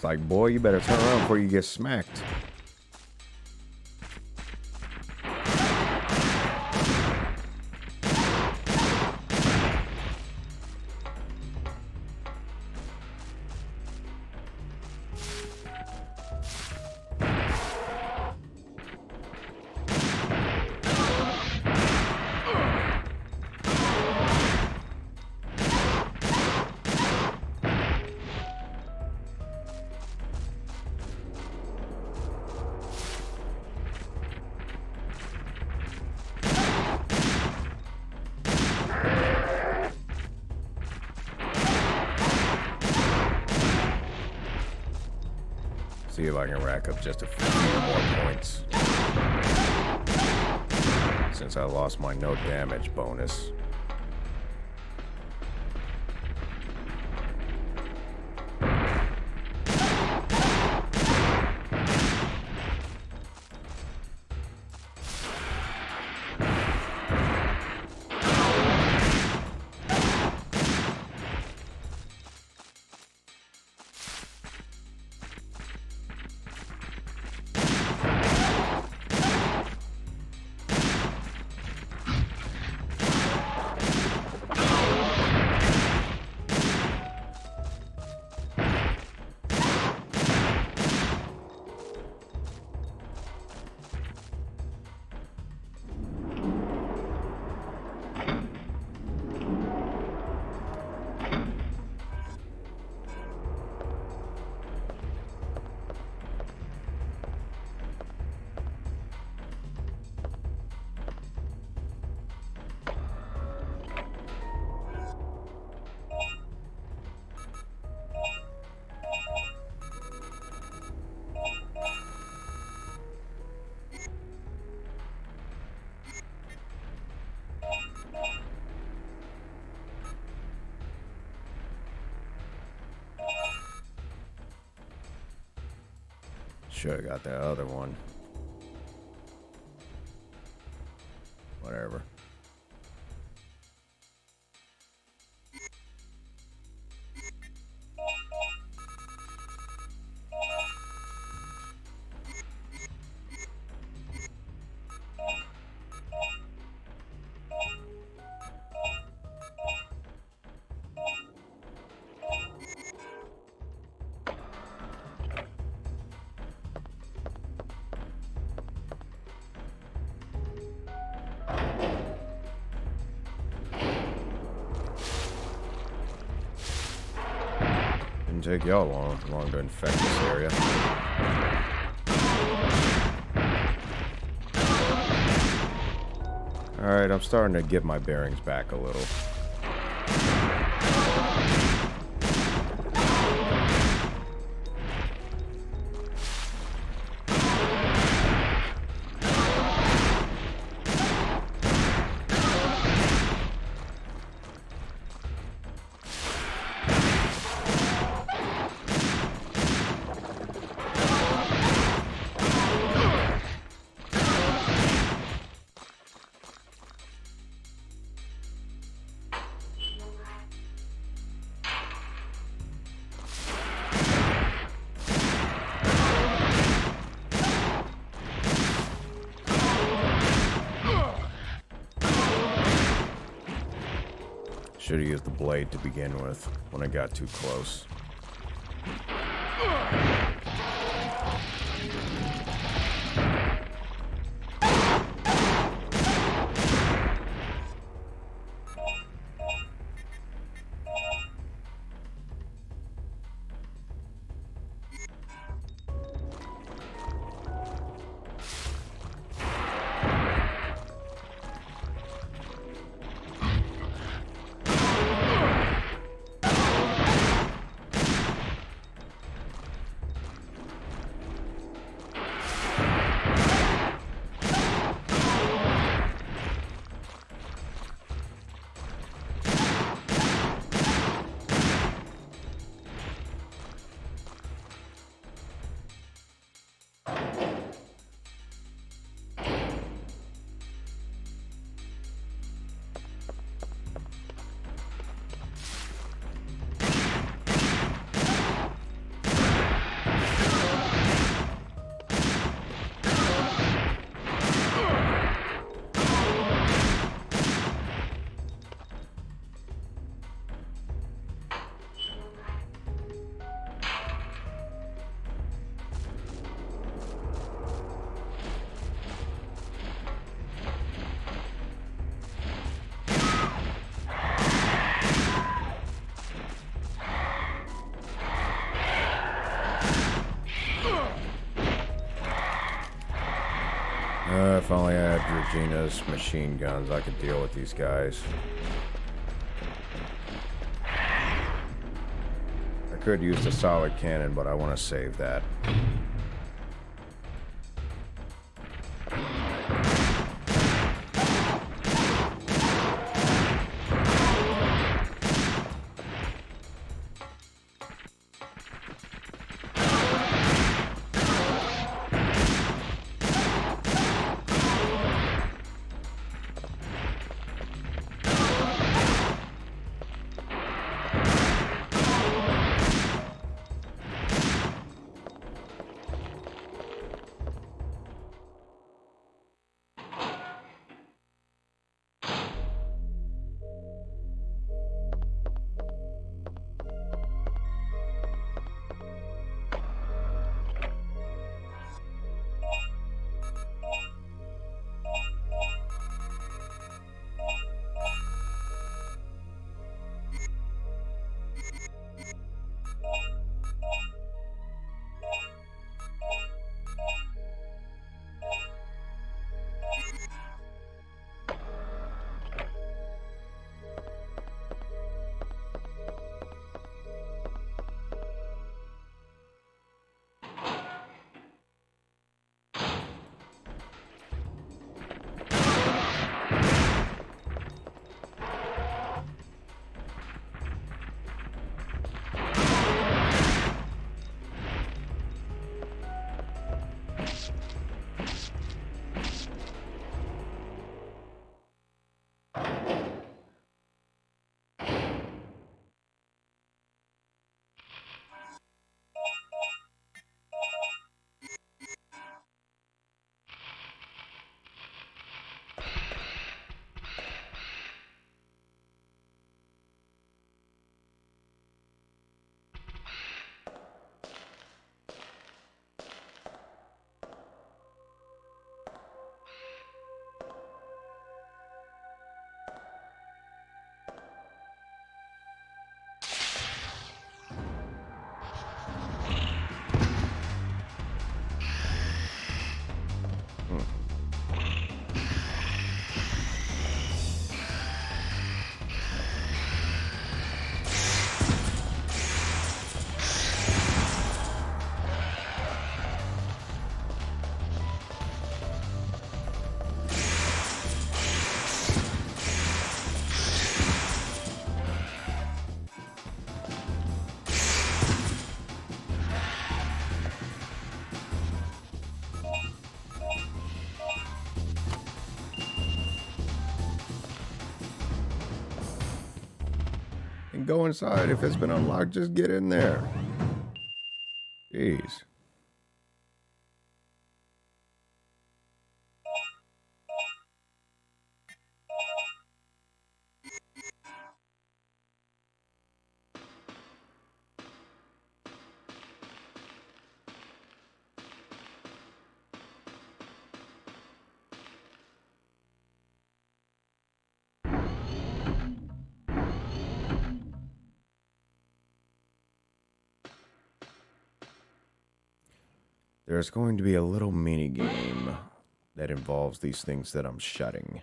Like, boy, you better turn around before you get smacked. See if I can rack up just a few more points. Since I lost my no damage bonus. Should have got that other one. Whatever. Didn't take y'all long to infect this area. Alright, I'm starting to get my bearings back a little. Should have used the blade to begin with when I got too close. If only I had Regina's machine guns, I could deal with these guys. I could use the solid cannon, but I want to save that. go inside. If it's been unlocked, just get in there. Jeez. There's going to be a little mini game that involves these things that I'm shutting.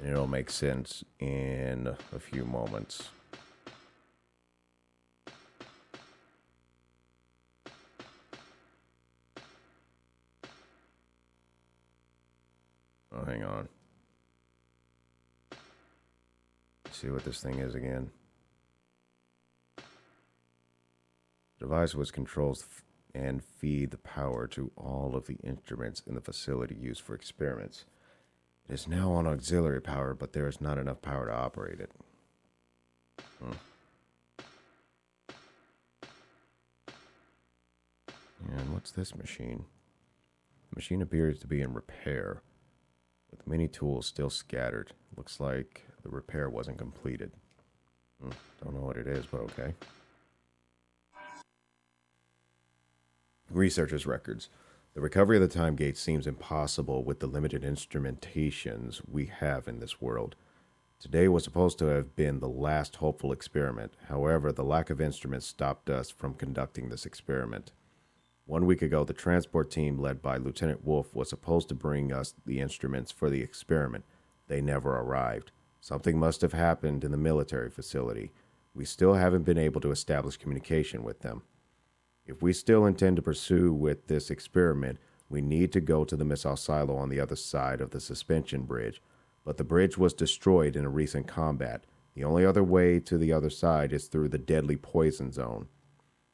And it'll make sense in a few moments. Oh, hang on. Let's see what this thing is again. The device which controls and feed the power to all of the instruments in the facility used for experiments. It is now on auxiliary power, but there is not enough power to operate it. And what's this machine? The machine appears to be in repair, with many tools still scattered. Looks like the repair wasn't completed. Don't know what it is, but okay. Researchers' records. The recovery of the time gate seems impossible with the limited instrumentations we have in this world. Today was supposed to have been the last hopeful experiment. However, the lack of instruments stopped us from conducting this experiment. 1 week ago, the transport team led by Lieutenant Wolf was supposed to bring us the instruments for the experiment. They never arrived. Something must have happened in the military facility. We still haven't been able to establish communication with them. If we still intend to pursue with this experiment, we need to go to the missile silo on the other side of the suspension bridge. But the bridge was destroyed in a recent combat. The only other way to the other side is through the deadly poison zone.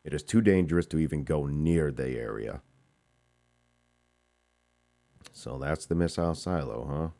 It is too dangerous to even go near the area. So that's the missile silo, huh?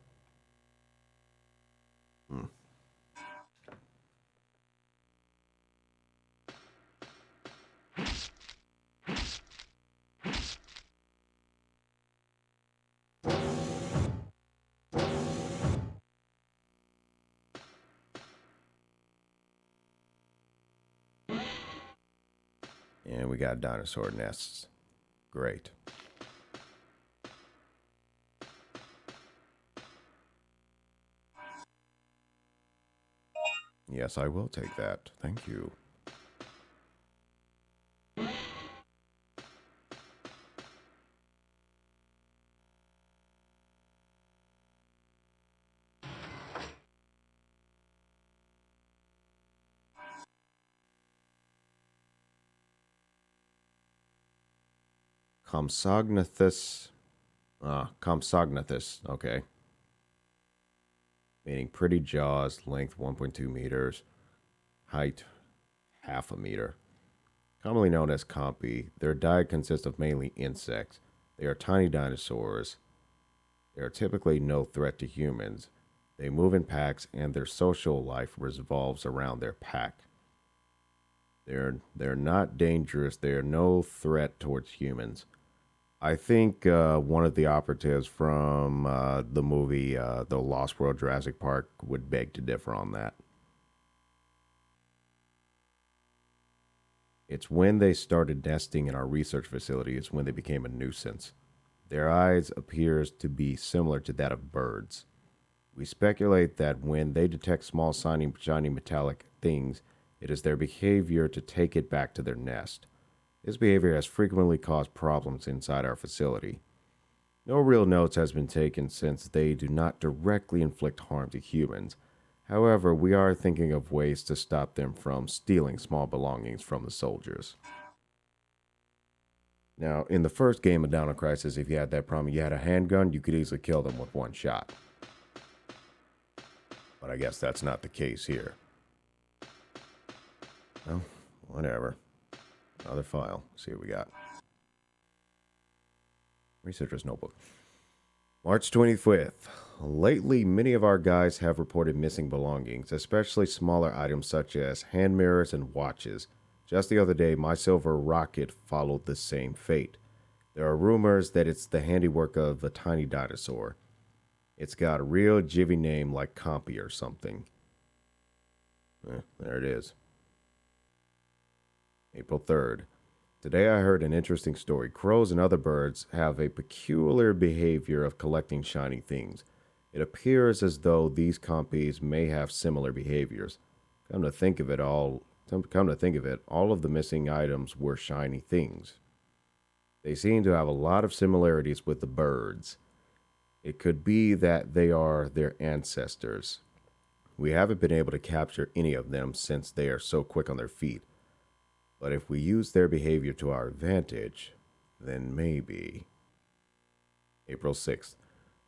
And we got dinosaur nests. Great. Yes, I will take that. Thank you. Compsognathus, okay. Meaning pretty jaws, length 1.2 meters, height half a meter. Commonly known as Compy, their diet consists of mainly insects. They are tiny dinosaurs. They are typically no threat to humans. They move in packs, and their social life revolves around their pack. They're not dangerous. They are no threat towards humans. I think one of the operatives from the movie The Lost World Jurassic Park would beg to differ on that. It's when they started nesting in our research facility, it's when they became a nuisance. Their eyes appears to be similar to that of birds. We speculate that when they detect small shiny metallic things, it is their behavior to take it back to their nest. This behavior has frequently caused problems inside our facility. No real notes has been taken since they do not directly inflict harm to humans. However, we are thinking of ways to stop them from stealing small belongings from the soldiers. Now, in the first game of Dino Crisis, if you had that problem, you had a handgun, you could easily kill them with one shot. But I guess that's not the case here. Well, whatever. Another file. Let's see what we got. Researcher's notebook. March 25th. lately many of our guys have reported missing belongings, especially smaller items such as hand mirrors and watches. Just the other day, my silver rocket followed the same fate. There are rumors that it's the handiwork of a tiny dinosaur. It's got a real jivvy name like Compy or something. There it is. April 3rd. Today I heard an interesting story. Crows and other birds have a peculiar behavior of collecting shiny things. It appears as though these compies may have similar behaviors. Come to think of it, all of the missing items were shiny things. They seem to have a lot of similarities with the birds. It could be that they are their ancestors. We haven't been able to capture any of them since they are so quick on their feet. But if we use their behavior to our advantage, then maybe. April 6th.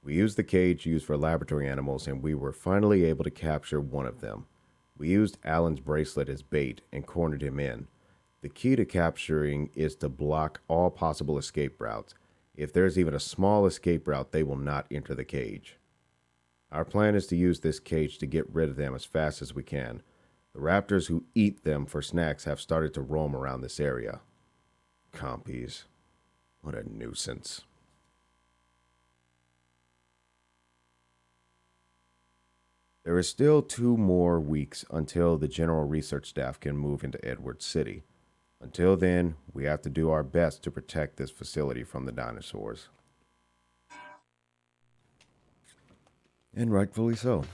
We used the cage used for laboratory animals and we were finally able to capture one of them. We used Alan's bracelet as bait and cornered him in. The key to capturing is to block all possible escape routes. If there's even a small escape route, they will not enter the cage. Our plan is to use this cage to get rid of them as fast as we can. The raptors who eat them for snacks have started to roam around this area. Compies. What a nuisance. There is still 2 more weeks until the general research staff can move into Edward City. Until then, we have to do our best to protect this facility from the dinosaurs. And rightfully so.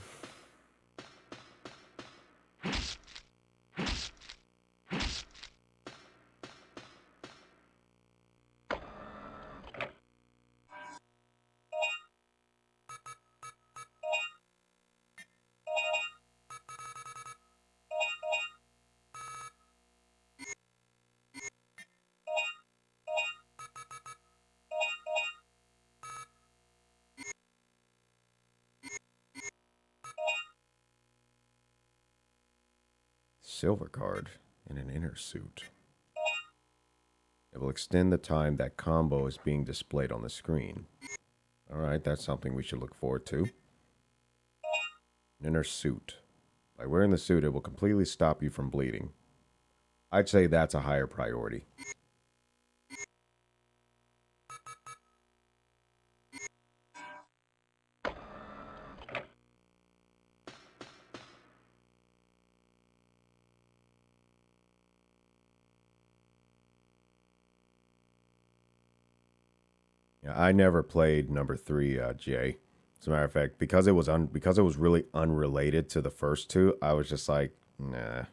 Silver card in an inner suit. It will extend the time that combo is being displayed on the screen. Alright, that's something we should look forward to. An inner suit. By wearing the suit, it will completely stop you from bleeding. I'd say that's a higher priority. Yeah, I never played number 3, Jay. As a matter of fact, because it was really unrelated to the first 2, I was just like, nah.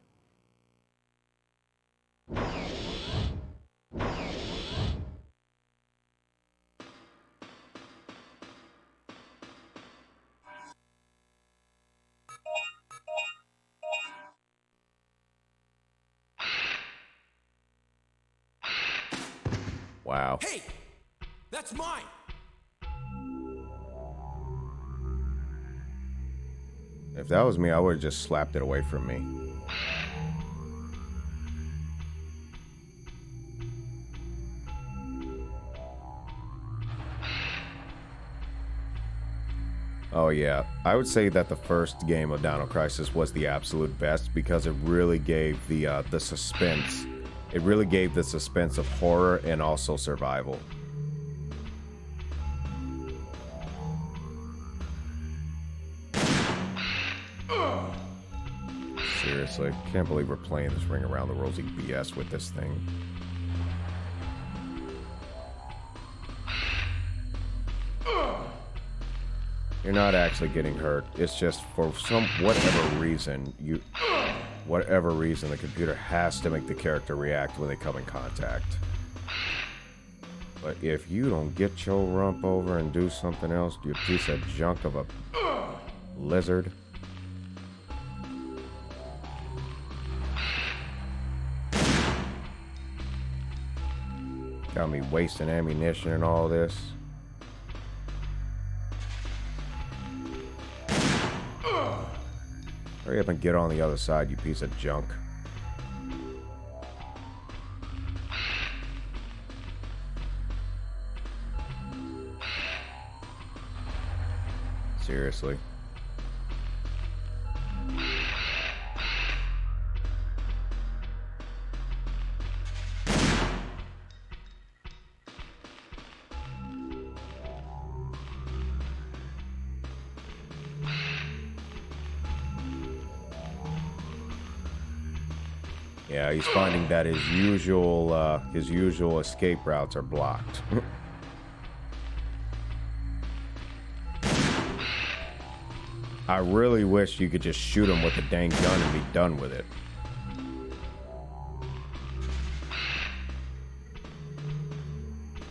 Wow. Hey! That's mine! If that was me, I would have just slapped it away from me. Oh yeah, I would say that the first game of Dino Crisis was the absolute best because it really gave the suspense. It really gave the suspense of horror and also survival. Seriously, can't believe we're playing this ring around the rosy BS with this thing. You're not actually getting hurt. It's just for whatever reason the computer has to make the character react when they come in contact. But if you don't get your rump over and do something else, you piece of junk of a lizard. Got me wasting ammunition and all this. Hurry up and get on the other side, you piece of junk. Seriously. Yeah, he's finding that his usual escape routes are blocked. I really wish you could just shoot him with a dang gun and be done with it.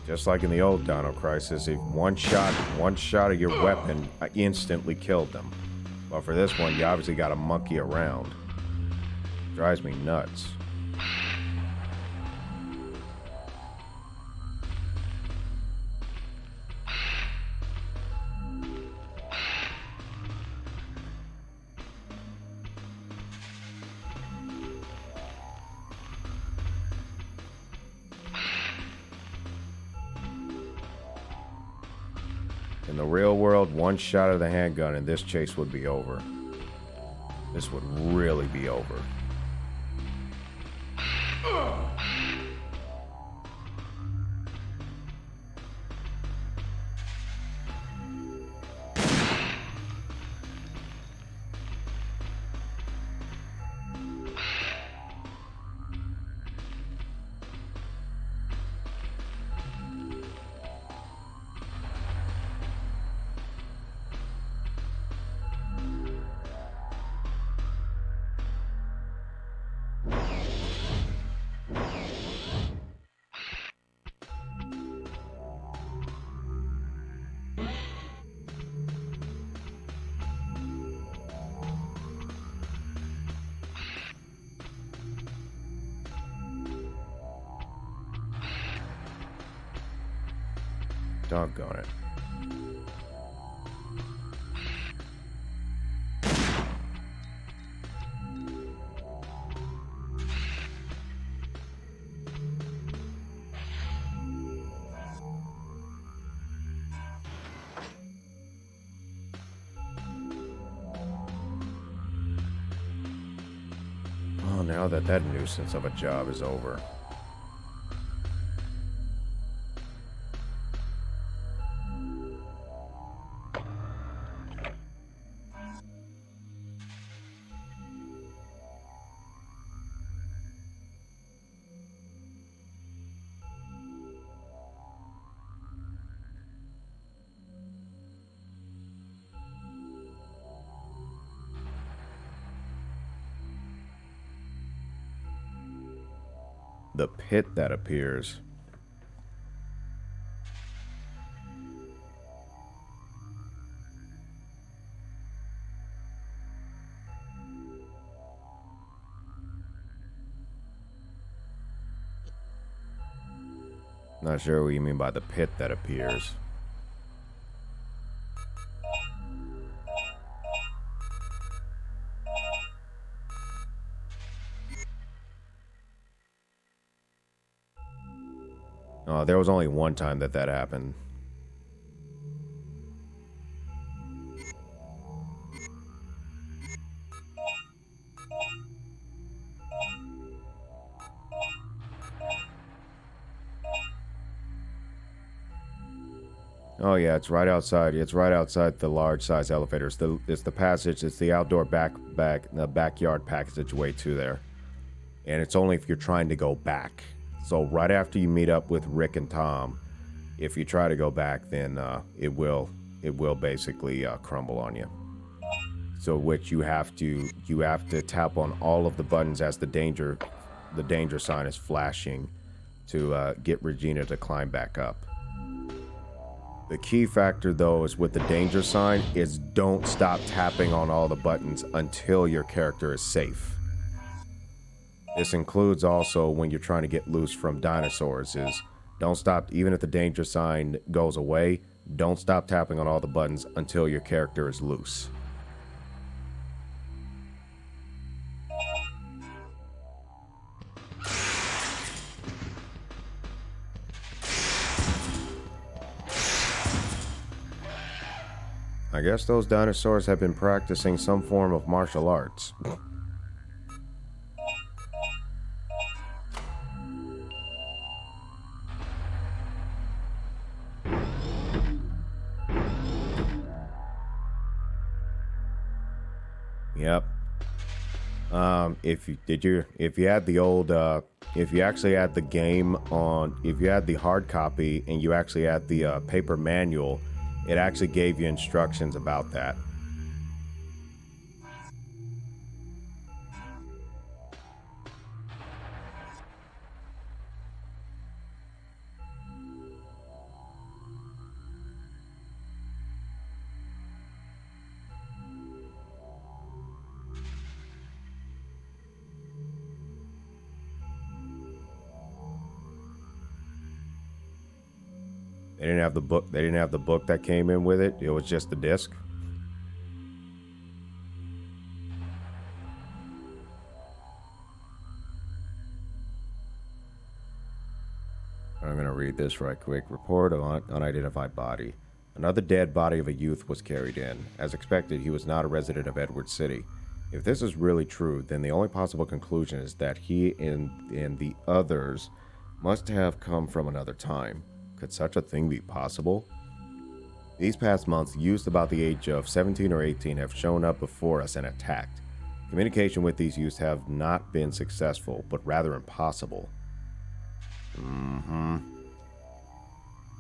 Just like in the old Dino Crisis, if one shot of your weapon instantly killed them. But for this one, you obviously got to monkey around. Drives me nuts. In the real world, one shot of the handgun and this chase would be over. This would really be over. Doggone it. Well, now that nuisance of a job is over. The pit that appears. Not sure what you mean by the pit that appears. Oh, there was only one time that happened. Oh yeah, it's right outside. It's right outside the large size elevator. It's the passage. It's the outdoor backyard passageway to there, and it's only if you're trying to go back. So right after you meet up with Rick and Tom, if you try to go back, then it will basically crumble on you. So which you have to tap on all of the buttons as the danger sign is flashing to get Regina to climb back up. The key factor though is with the danger sign is don't stop tapping on all the buttons until your character is safe. This includes also when you're trying to get loose from dinosaurs is don't stop, even if the danger sign goes away, don't stop tapping on all the buttons until your character is loose. I guess those dinosaurs have been practicing some form of martial arts. Yep. If you had the old if you actually had the game on, if you had the hard copy and you actually had the paper manual, it actually gave you instructions about that. They didn't have the book. They didn't have the book that came in with it. It was just the disc. I'm gonna read this right quick. Report on unidentified body. Another dead body of a youth was carried in. As expected, he was not a resident of Edward City. If this is really true, then the only possible conclusion is that he and the others must have come from another time. Could such a thing be possible? These past months, youths about the age of 17 or 18 have shown up before us and attacked. Communication with these youths have not been successful, but rather impossible.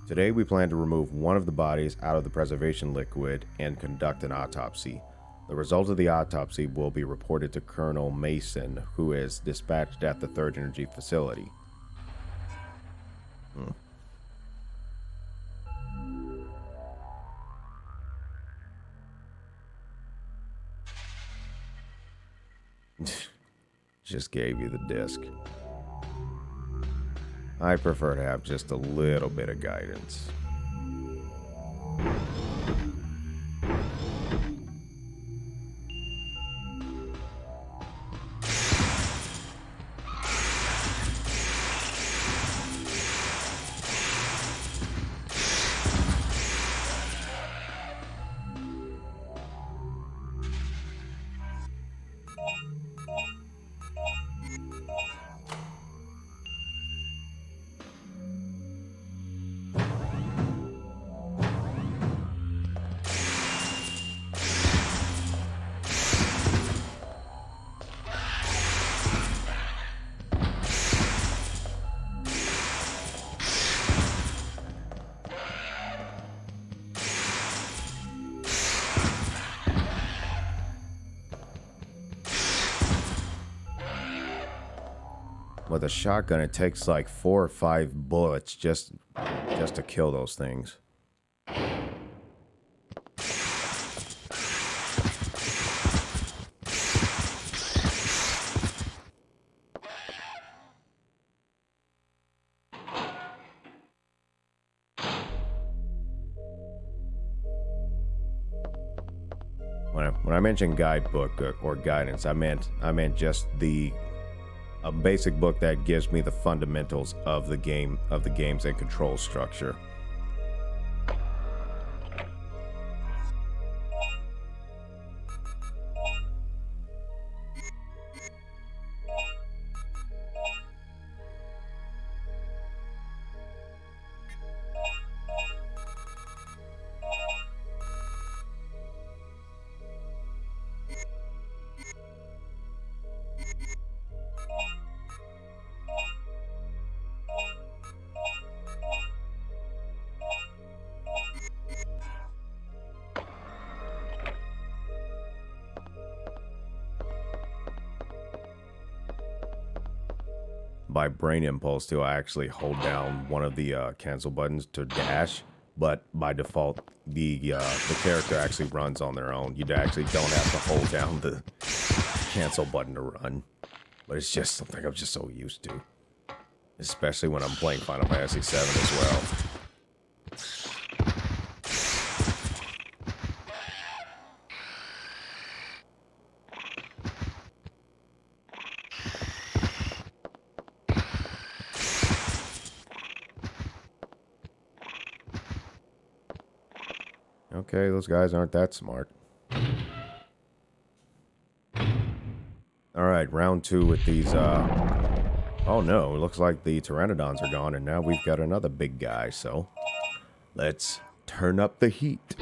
Today we plan to remove one of the bodies out of the preservation liquid and conduct an autopsy. The results of the autopsy will be reported to Colonel Mason, who is dispatched at the Third Energy facility. Just gave you the disc. I prefer to have just a little bit of guidance. With a shotgun, it takes like 4 or 5 bullets just to kill those things. When I mentioned guidebook or guidance, I meant just a basic book that gives me the fundamentals of the games and control structure. By brain impulse too, I actually hold down one of the cancel buttons to dash, but by default the character actually runs on their own. You actually don't have to hold down the cancel button to run, but it's just something I'm just so used to, especially when I'm playing Final Fantasy VII as well. Okay, those guys aren't that smart. Alright, round 2 with these, Oh no, it looks like the pteranodons are gone, and now we've got another big guy, so... let's turn up the heat.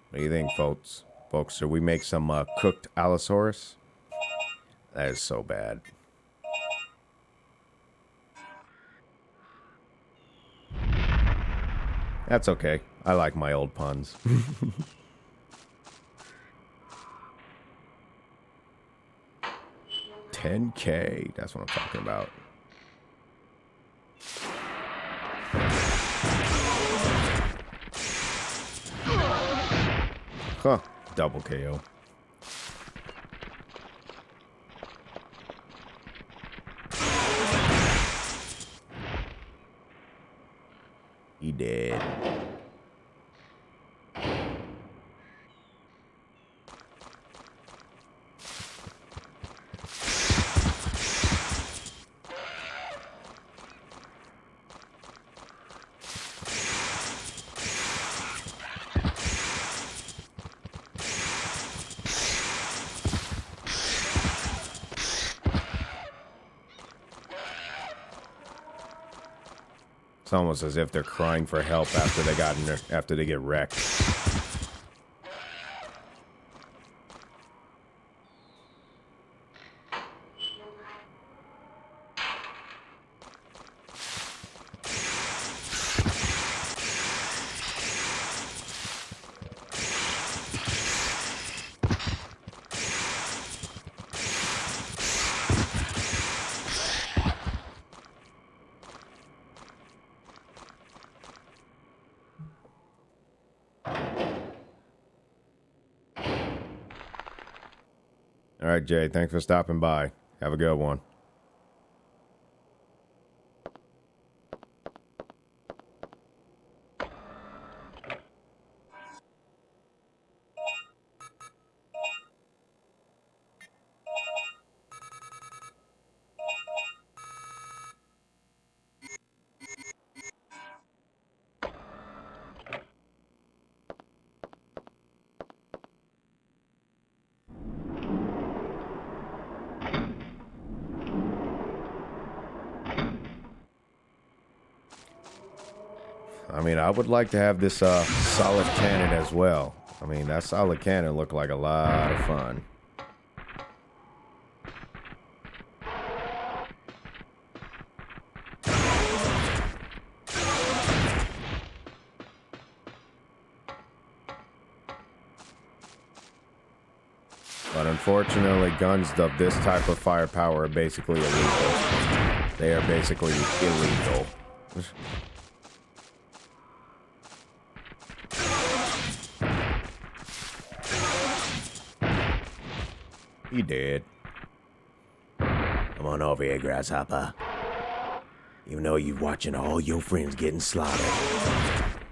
What do you think, folks? Folks, should we make some cooked Allosaurus? That is so bad. That's okay. I like my old puns. $10K. That's what I'm talking about. Huh. Double KO. He did. It's almost as if they're crying for help after they get wrecked. All right, Jay, thanks for stopping by. Have a good one. I mean, I would like to have this solid cannon as well. I mean, that solid cannon looked like a lot of fun. But unfortunately, guns of this type of firepower are basically illegal. They are basically illegal. He did. Come on over here, Grasshopper. You know you're watching all your friends getting slaughtered.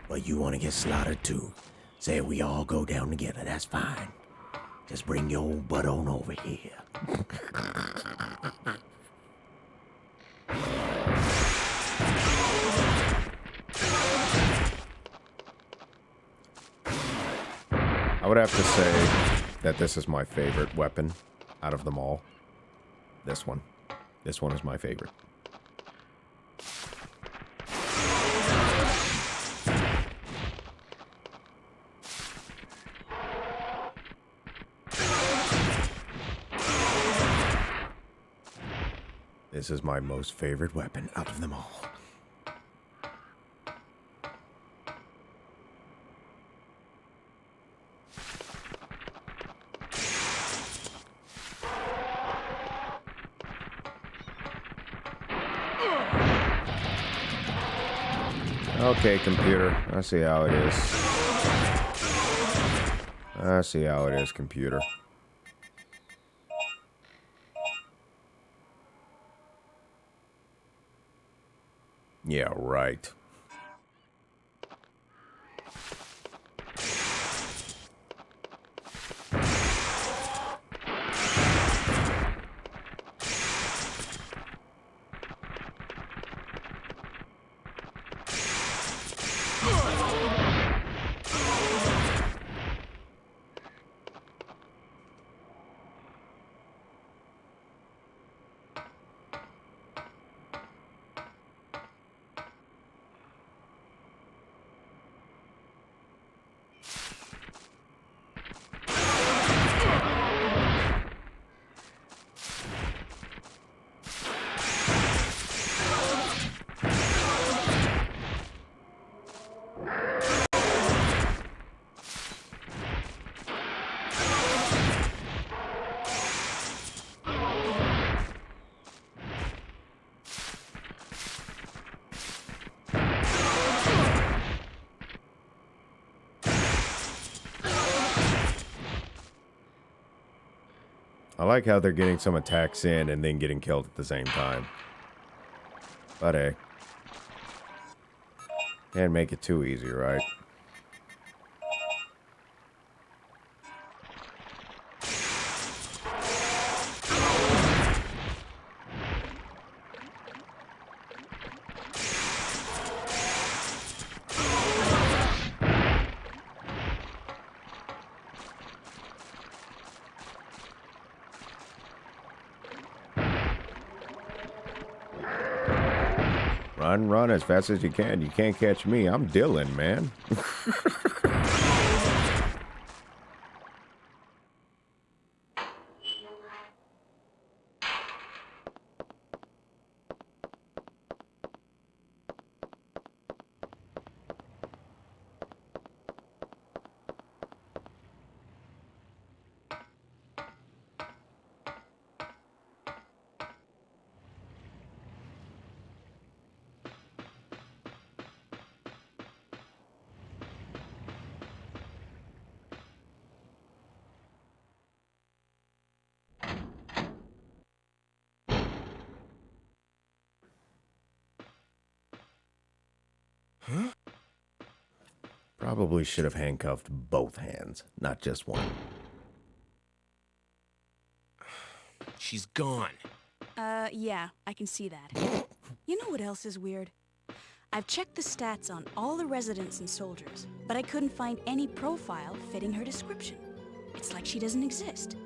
But you want to get slaughtered too. Say we all go down together, that's fine. Just bring your old butt on over here. I would have to say that this is my favorite weapon out of them all. This one. This one is my favorite. This is my most favorite weapon out of them all. Okay, computer. I see how it is. I see how it is, computer. Yeah, right. I like how they're getting some attacks in and then getting killed at the same time. But hey. Can't make it too easy, right? Run as fast as you can. You can't catch me. I'm Dylan, man. Probably should have handcuffed both hands, not just one. She's gone. Yeah, I can see that. You know what else is weird? I've checked the stats on all the residents and soldiers, but I couldn't find any profile fitting her description. It's like she doesn't exist.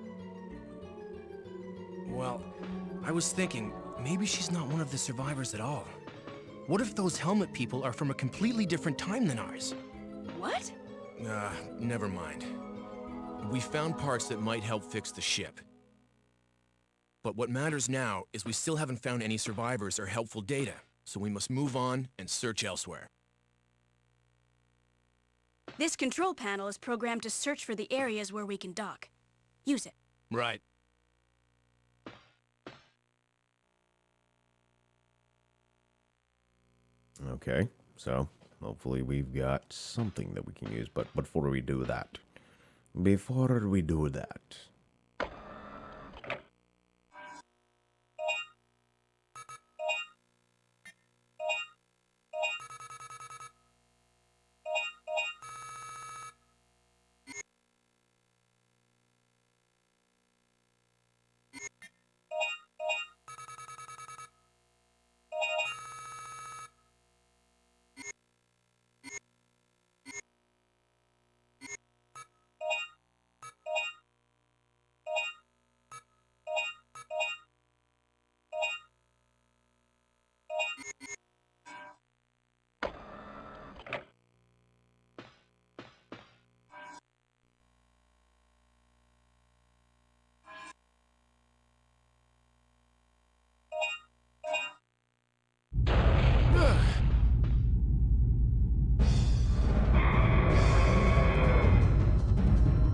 Well, I was thinking, maybe she's not one of the survivors at all. What if those helmet people are from a completely different time than ours? What? Never mind. We found parts that might help fix the ship. But what matters now is we still haven't found any survivors or helpful data, so we must move on and search elsewhere. This control panel is programmed to search for the areas where we can dock. Use it. Right. Okay, so hopefully we've got something that we can use. But before we do that,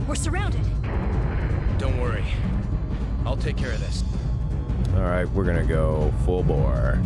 We're surrounded. Don't worry. I'll take care of this. all right, we're gonna go full bore.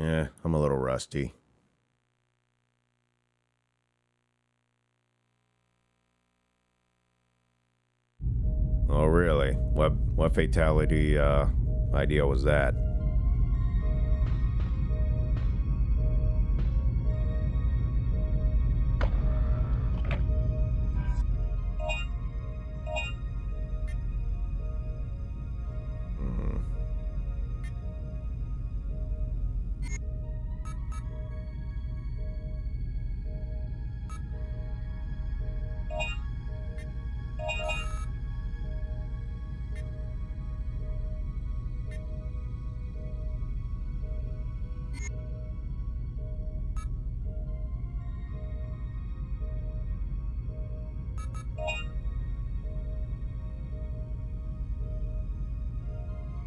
Yeah, I'm a little rusty. Oh, really? What fatality idea was that?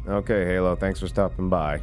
Okay, Halo, thanks for stopping by.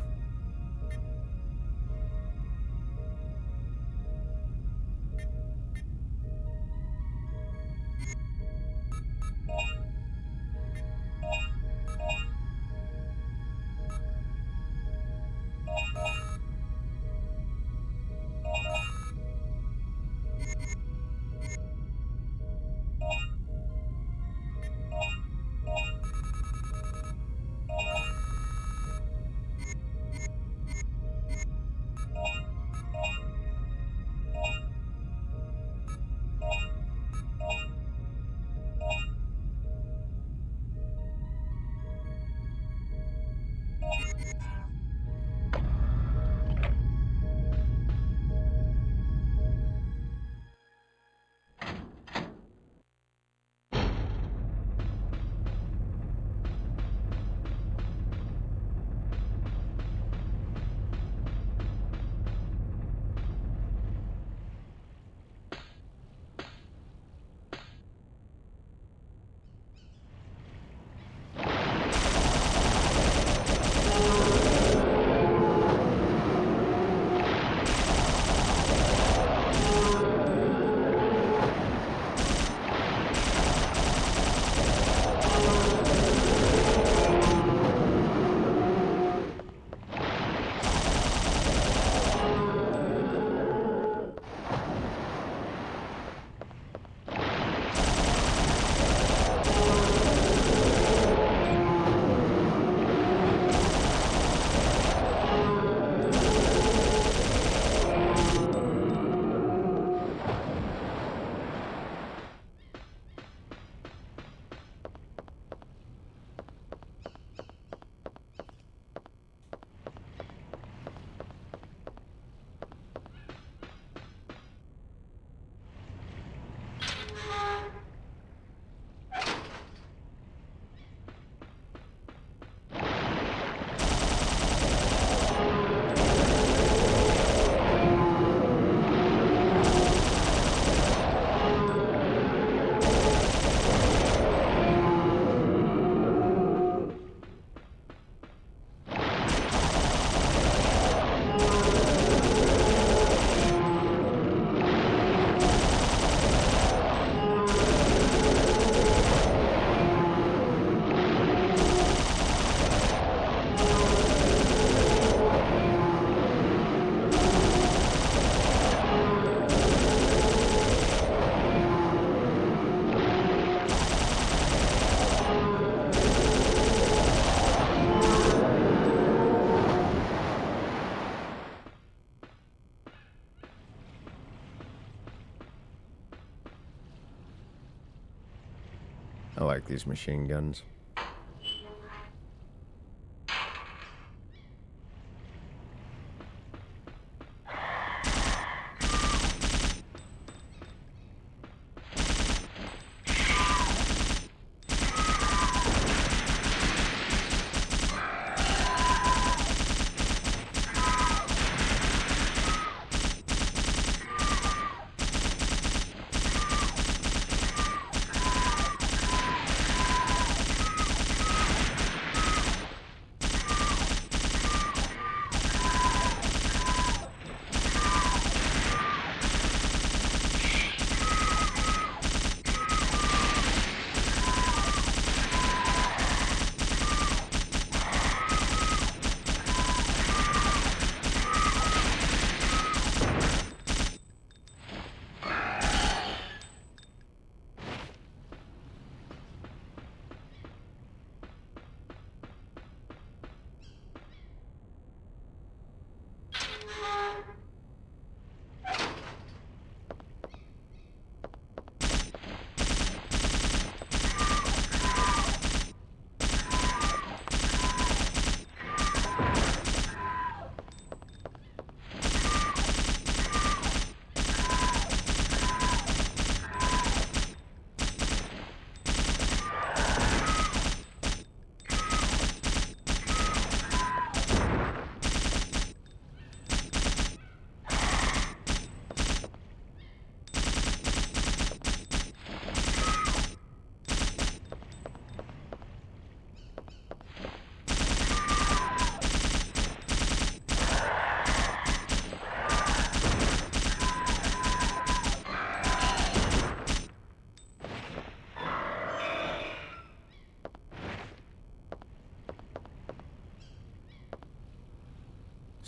I like these machine guns.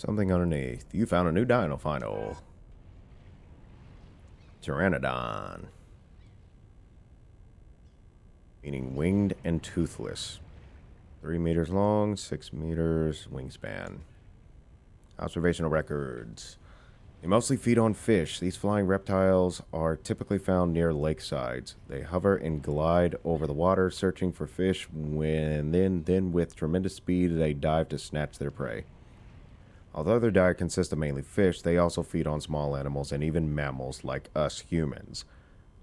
Something underneath. You found a new dino final. Pteranodon. Meaning winged and toothless. 3 meters long, 6 meters wingspan. Observational records. They mostly feed on fish. These flying reptiles are typically found near lakesides. They hover and glide over the water, searching for fish, then with tremendous speed, they dive to snatch their prey. Although their diet consists of mainly fish, they also feed on small animals and even mammals like us humans.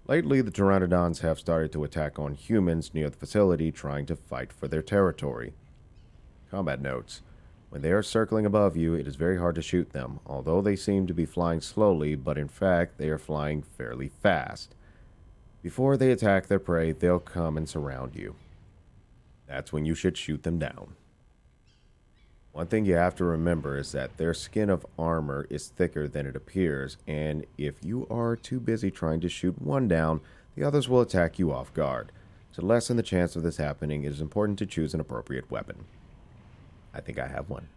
Lately, the pteranodons have started to attack on humans near the facility, trying to fight for their territory. Combat notes. When they are circling above you, it is very hard to shoot them, although they seem to be flying slowly, but in fact, they are flying fairly fast. Before they attack their prey, they'll come and surround you. That's when you should shoot them down. One thing you have to remember is that their skin of armor is thicker than it appears, and if you are too busy trying to shoot one down, the others will attack you off guard. To lessen the chance of this happening, it is important to choose an appropriate weapon. I think I have one.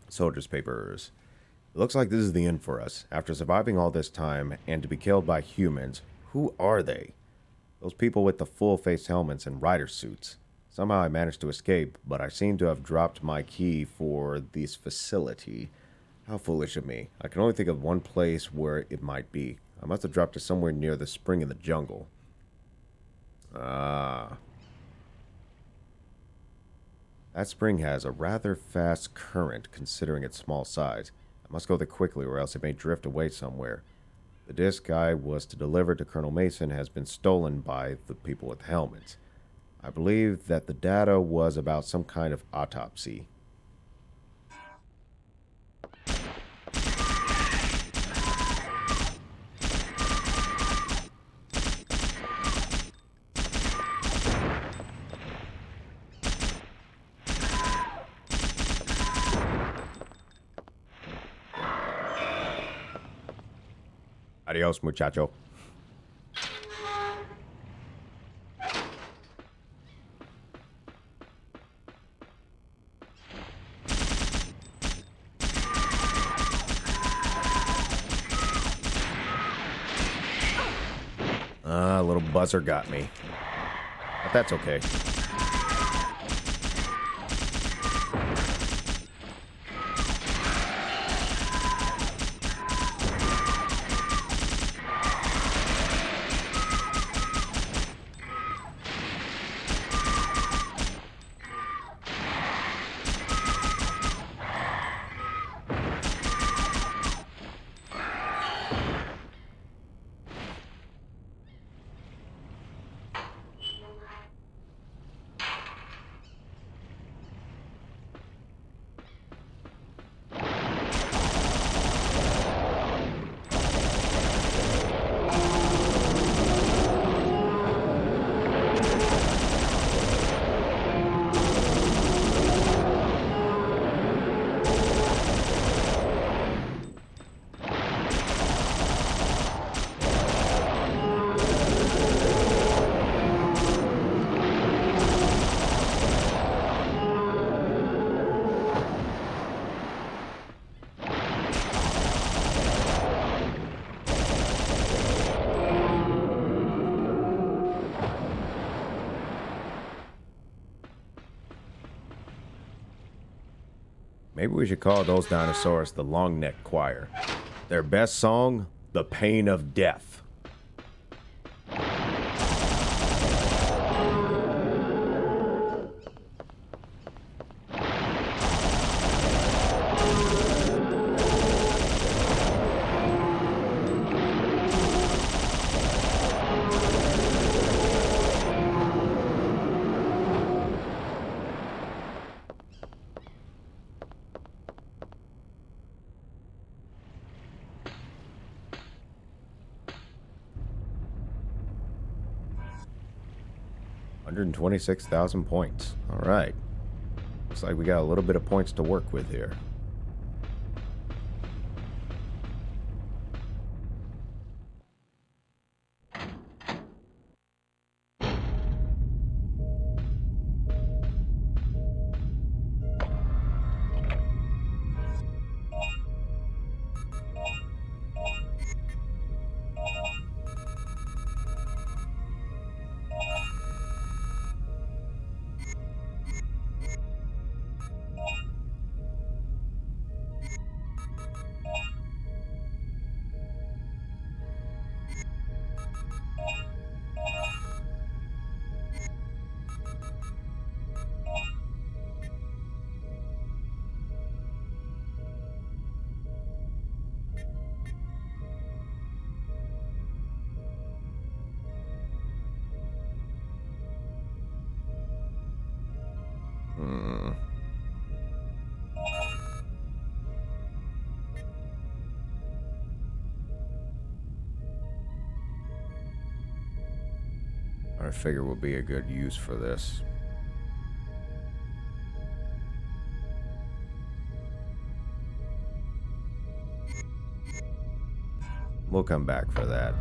Soldier's papers. It looks like this is the end for us. After surviving all this time and to be killed by humans, who are they? Those people with the full-face helmets and rider suits. Somehow I managed to escape, but I seem to have dropped my key for this facility. How foolish of me. I can only think of one place where it might be. I must have dropped it somewhere near the spring in the jungle. Ah. That spring has a rather fast current considering its small size. I must go there quickly or else it may drift away somewhere. The disc I was to deliver to Colonel Mason has been stolen by the people with helmets. I believe that the data was about some kind of autopsy. Adios, muchacho. A little buzzer got me. But that's okay. Maybe we should call those dinosaurs the Long Neck Choir. Their best song, The Pain of Death. 126,000 points. All right. Looks like we got a little bit of points to work with here. I figure will be a good use for this. We'll come back for that.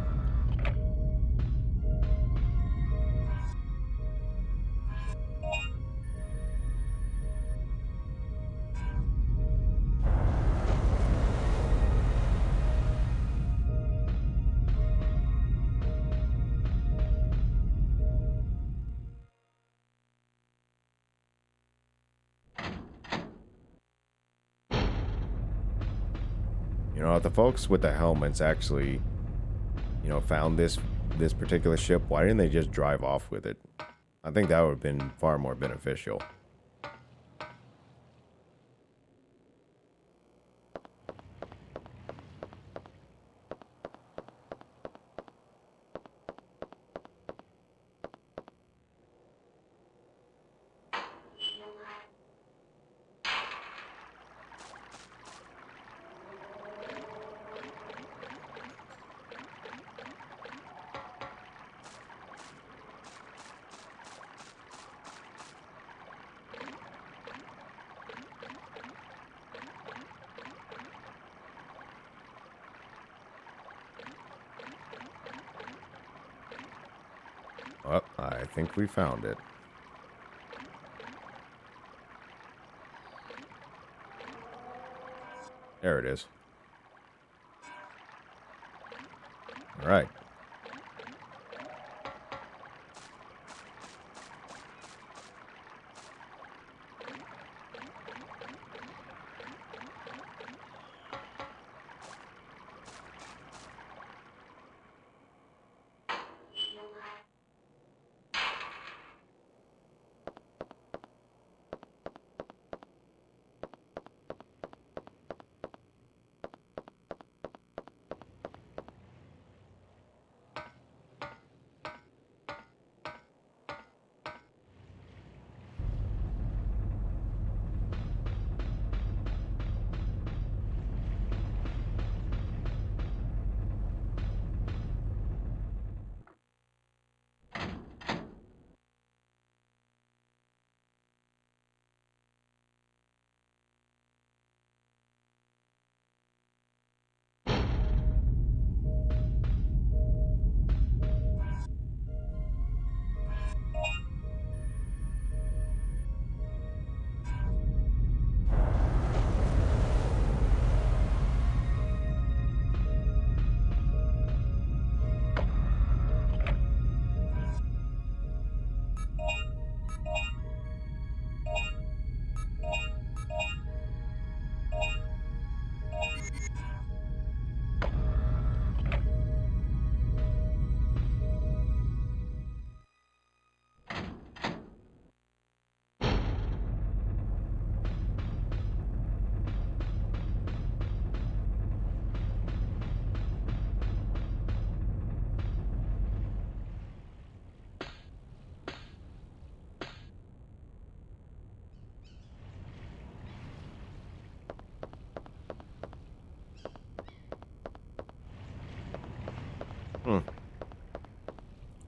You know, if the folks with the helmets actually, you know, found this particular ship, why didn't they just drive off with it? I think that would have been far more beneficial. Well, I think we found it. There it is. All right.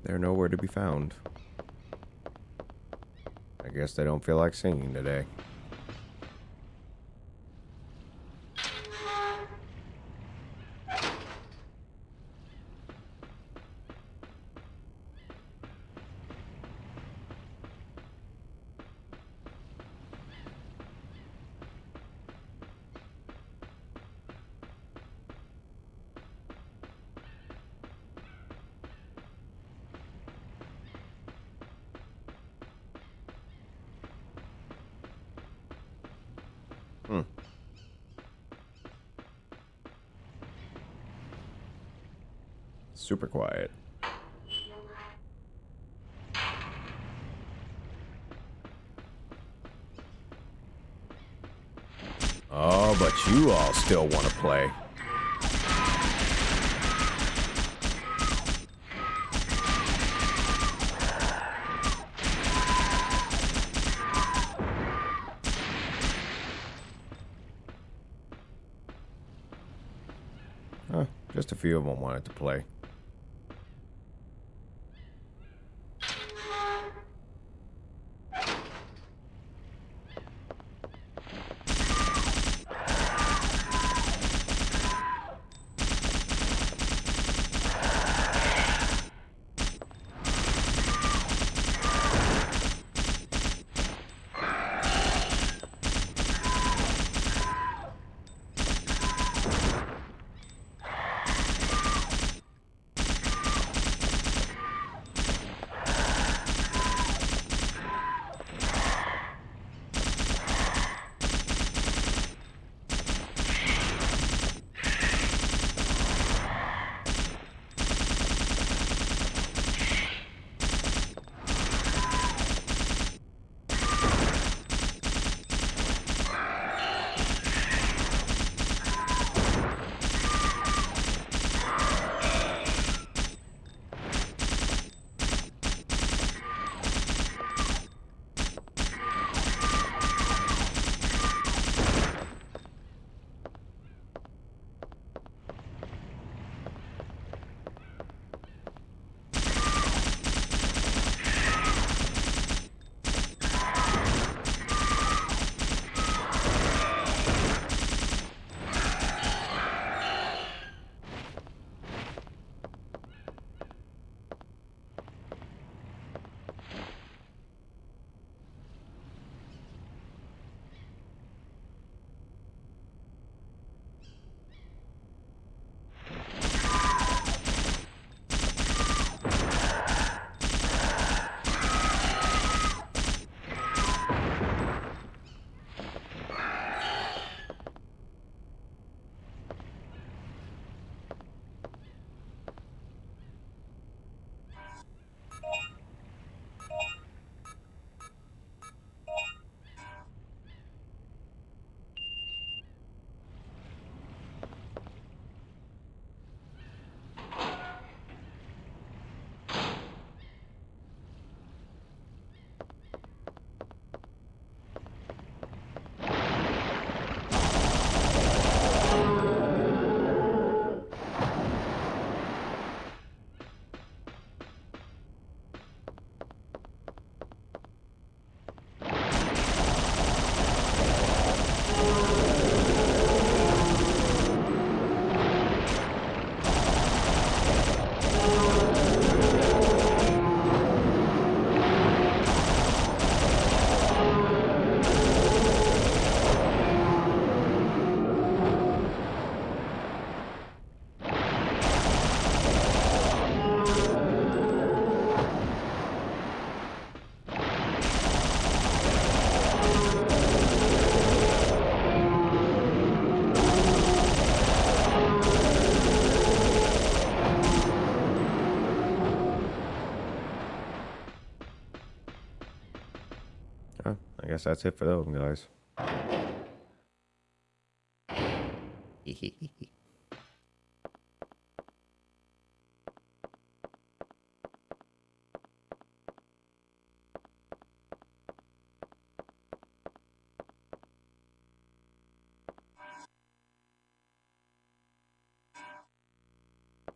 They're nowhere to be found. guess they don't feel like singing today. Super quiet. Oh, but you all still want to play. Huh, just a few of them wanted to play. I guess that's it for those guys.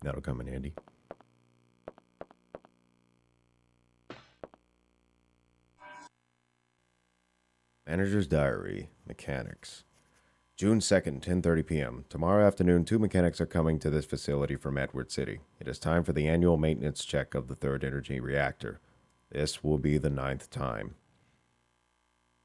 That'll come in handy. Manager's Diary, Mechanics. June 2nd, 10:30 p.m. Tomorrow afternoon, 2 mechanics are coming to this facility from Edward City. It is time for the annual maintenance check of the third energy reactor. This will be the 9th time.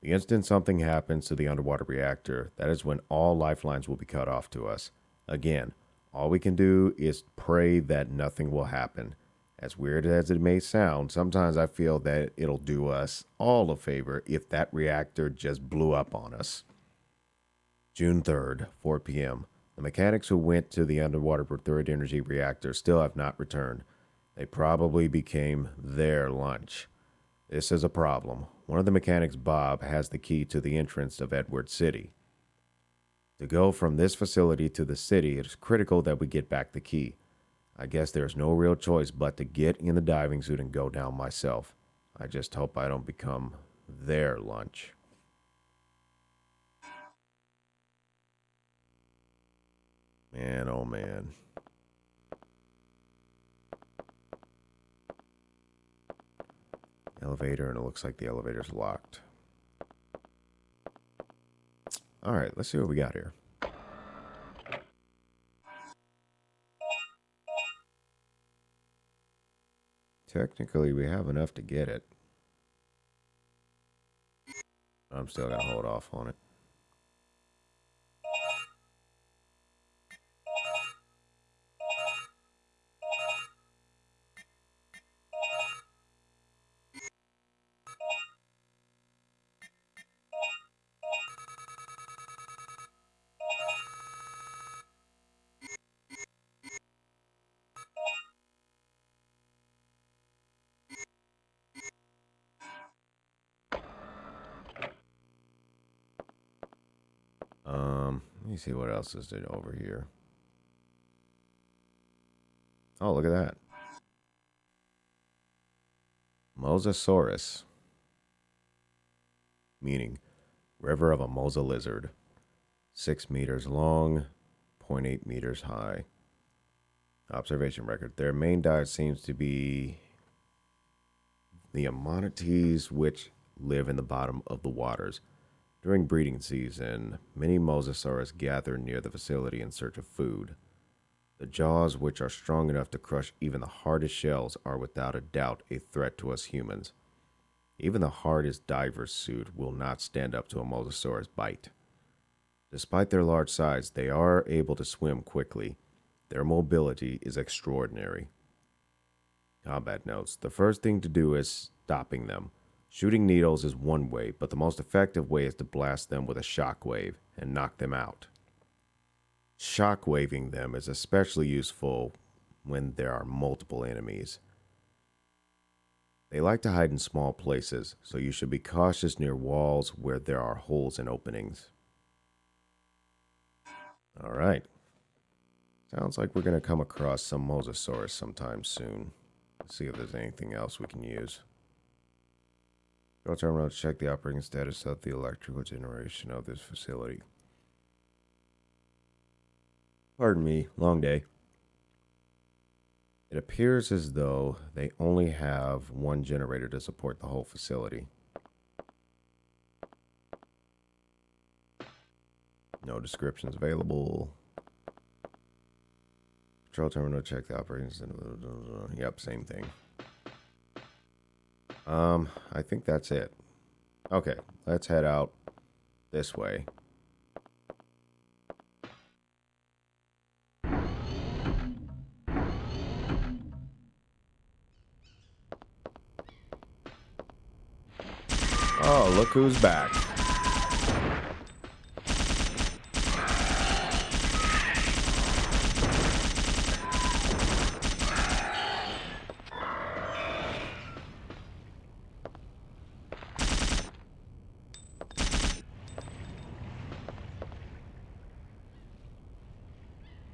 The instant something happens to the underwater reactor, that is when all lifelines will be cut off to us. Again, all we can do is pray that nothing will happen. As weird as it may sound, sometimes I feel that it'll do us all a favor if that reactor just blew up on us. June 3rd, 4 p.m. The mechanics who went to the underwater third energy reactor still have not returned. They probably became their lunch. This is a problem. One of the mechanics, Bob, has the key to the entrance of Edward City. To go from this facility to the city, it is critical that we get back the key. I guess there's no real choice but to get in the diving suit and go down myself. I just hope I don't become their lunch. Man, oh man. Elevator, and it looks like the elevator's locked. Alright, let's see what we got here. Technically, we have enough to get it. I'm still gonna hold off on it. Let me see what else is there over here. Oh, look at that. Mosasaurus. Meaning, river of a mosa lizard. 6 meters long, 0.8 meters high. Observation record. Their main diet seems to be the ammonites, which live in the bottom of the waters. During breeding season, many mosasaurs gather near the facility in search of food. The jaws, which are strong enough to crush even the hardest shells, are without a doubt a threat to us humans. Even the hardest diver's suit will not stand up to a mosasaur's bite. Despite their large size, they are able to swim quickly. Their mobility is extraordinary. Combat notes. The first thing to do is stopping them. Shooting needles is one way, but the most effective way is to blast them with a shockwave and knock them out. Shockwaving them is especially useful when there are multiple enemies. They like to hide in small places, so you should be cautious near walls where there are holes and openings. Alright. Sounds like we're going to come across some mosasaurus sometime soon. Let's see if there's anything else we can use. Go terminal to check the operating status of the electrical generation of this facility. Pardon me, long day. It appears as though they only have one generator to support the whole facility. No descriptions available. Control terminal, check the operating status. Yep, same thing. I think that's it. Okay, let's head out this way. Oh, look who's back.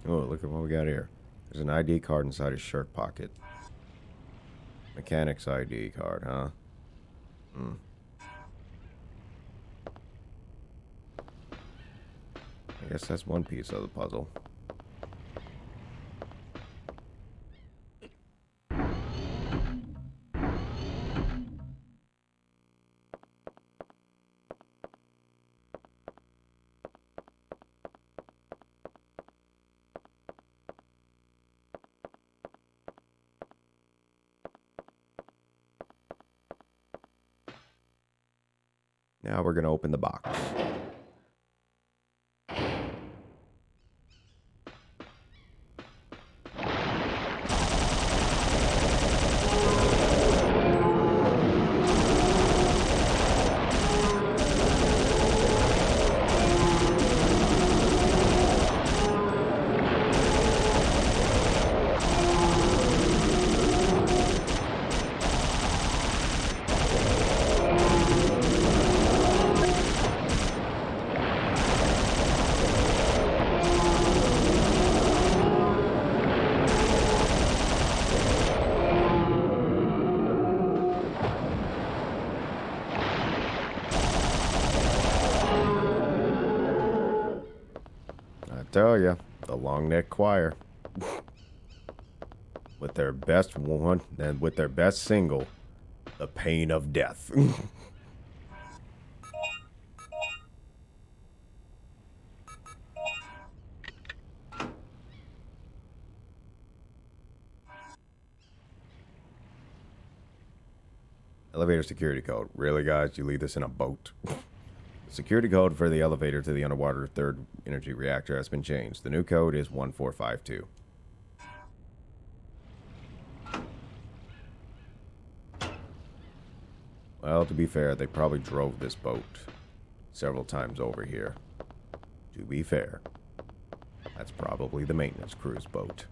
Oh, look at what we got here. There's an ID card inside his shirt pocket. Mechanic's ID card, huh? I guess that's one piece of the puzzle. Now we're going to open the box. Tell ya, the long neck choir with their best one and with their best single, The Pain of Death. Elevator security code. Really, guys? You leave this in a boat? Security code for the elevator to the underwater third energy reactor has been changed. The new code is 1452. Well, to be fair, they probably drove this boat several times over here. To be fair, that's probably the maintenance crew's boat.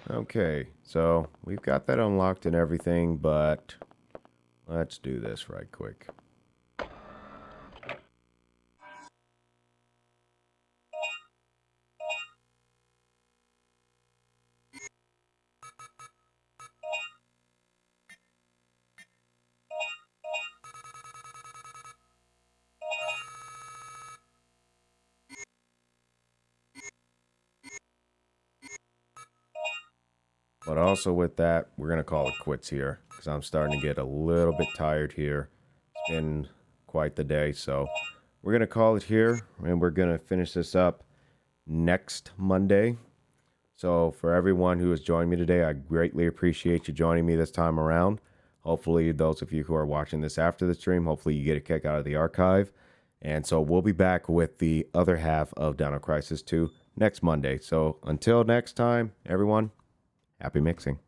Okay, so we've got that unlocked and everything, but let's do this right quick. But also with that, we're going to call it quits here because I'm starting to get a little bit tired here. It's been quite the day, so we're going to call it here and we're going to finish this up next Monday. So for everyone who has joined me today, I greatly appreciate you joining me this time around. Hopefully those of you who are watching this after the stream, hopefully you get a kick out of the archive. And so we'll be back with the other half of Dino Crisis 2 next Monday. So until next time, everyone, happy mixing.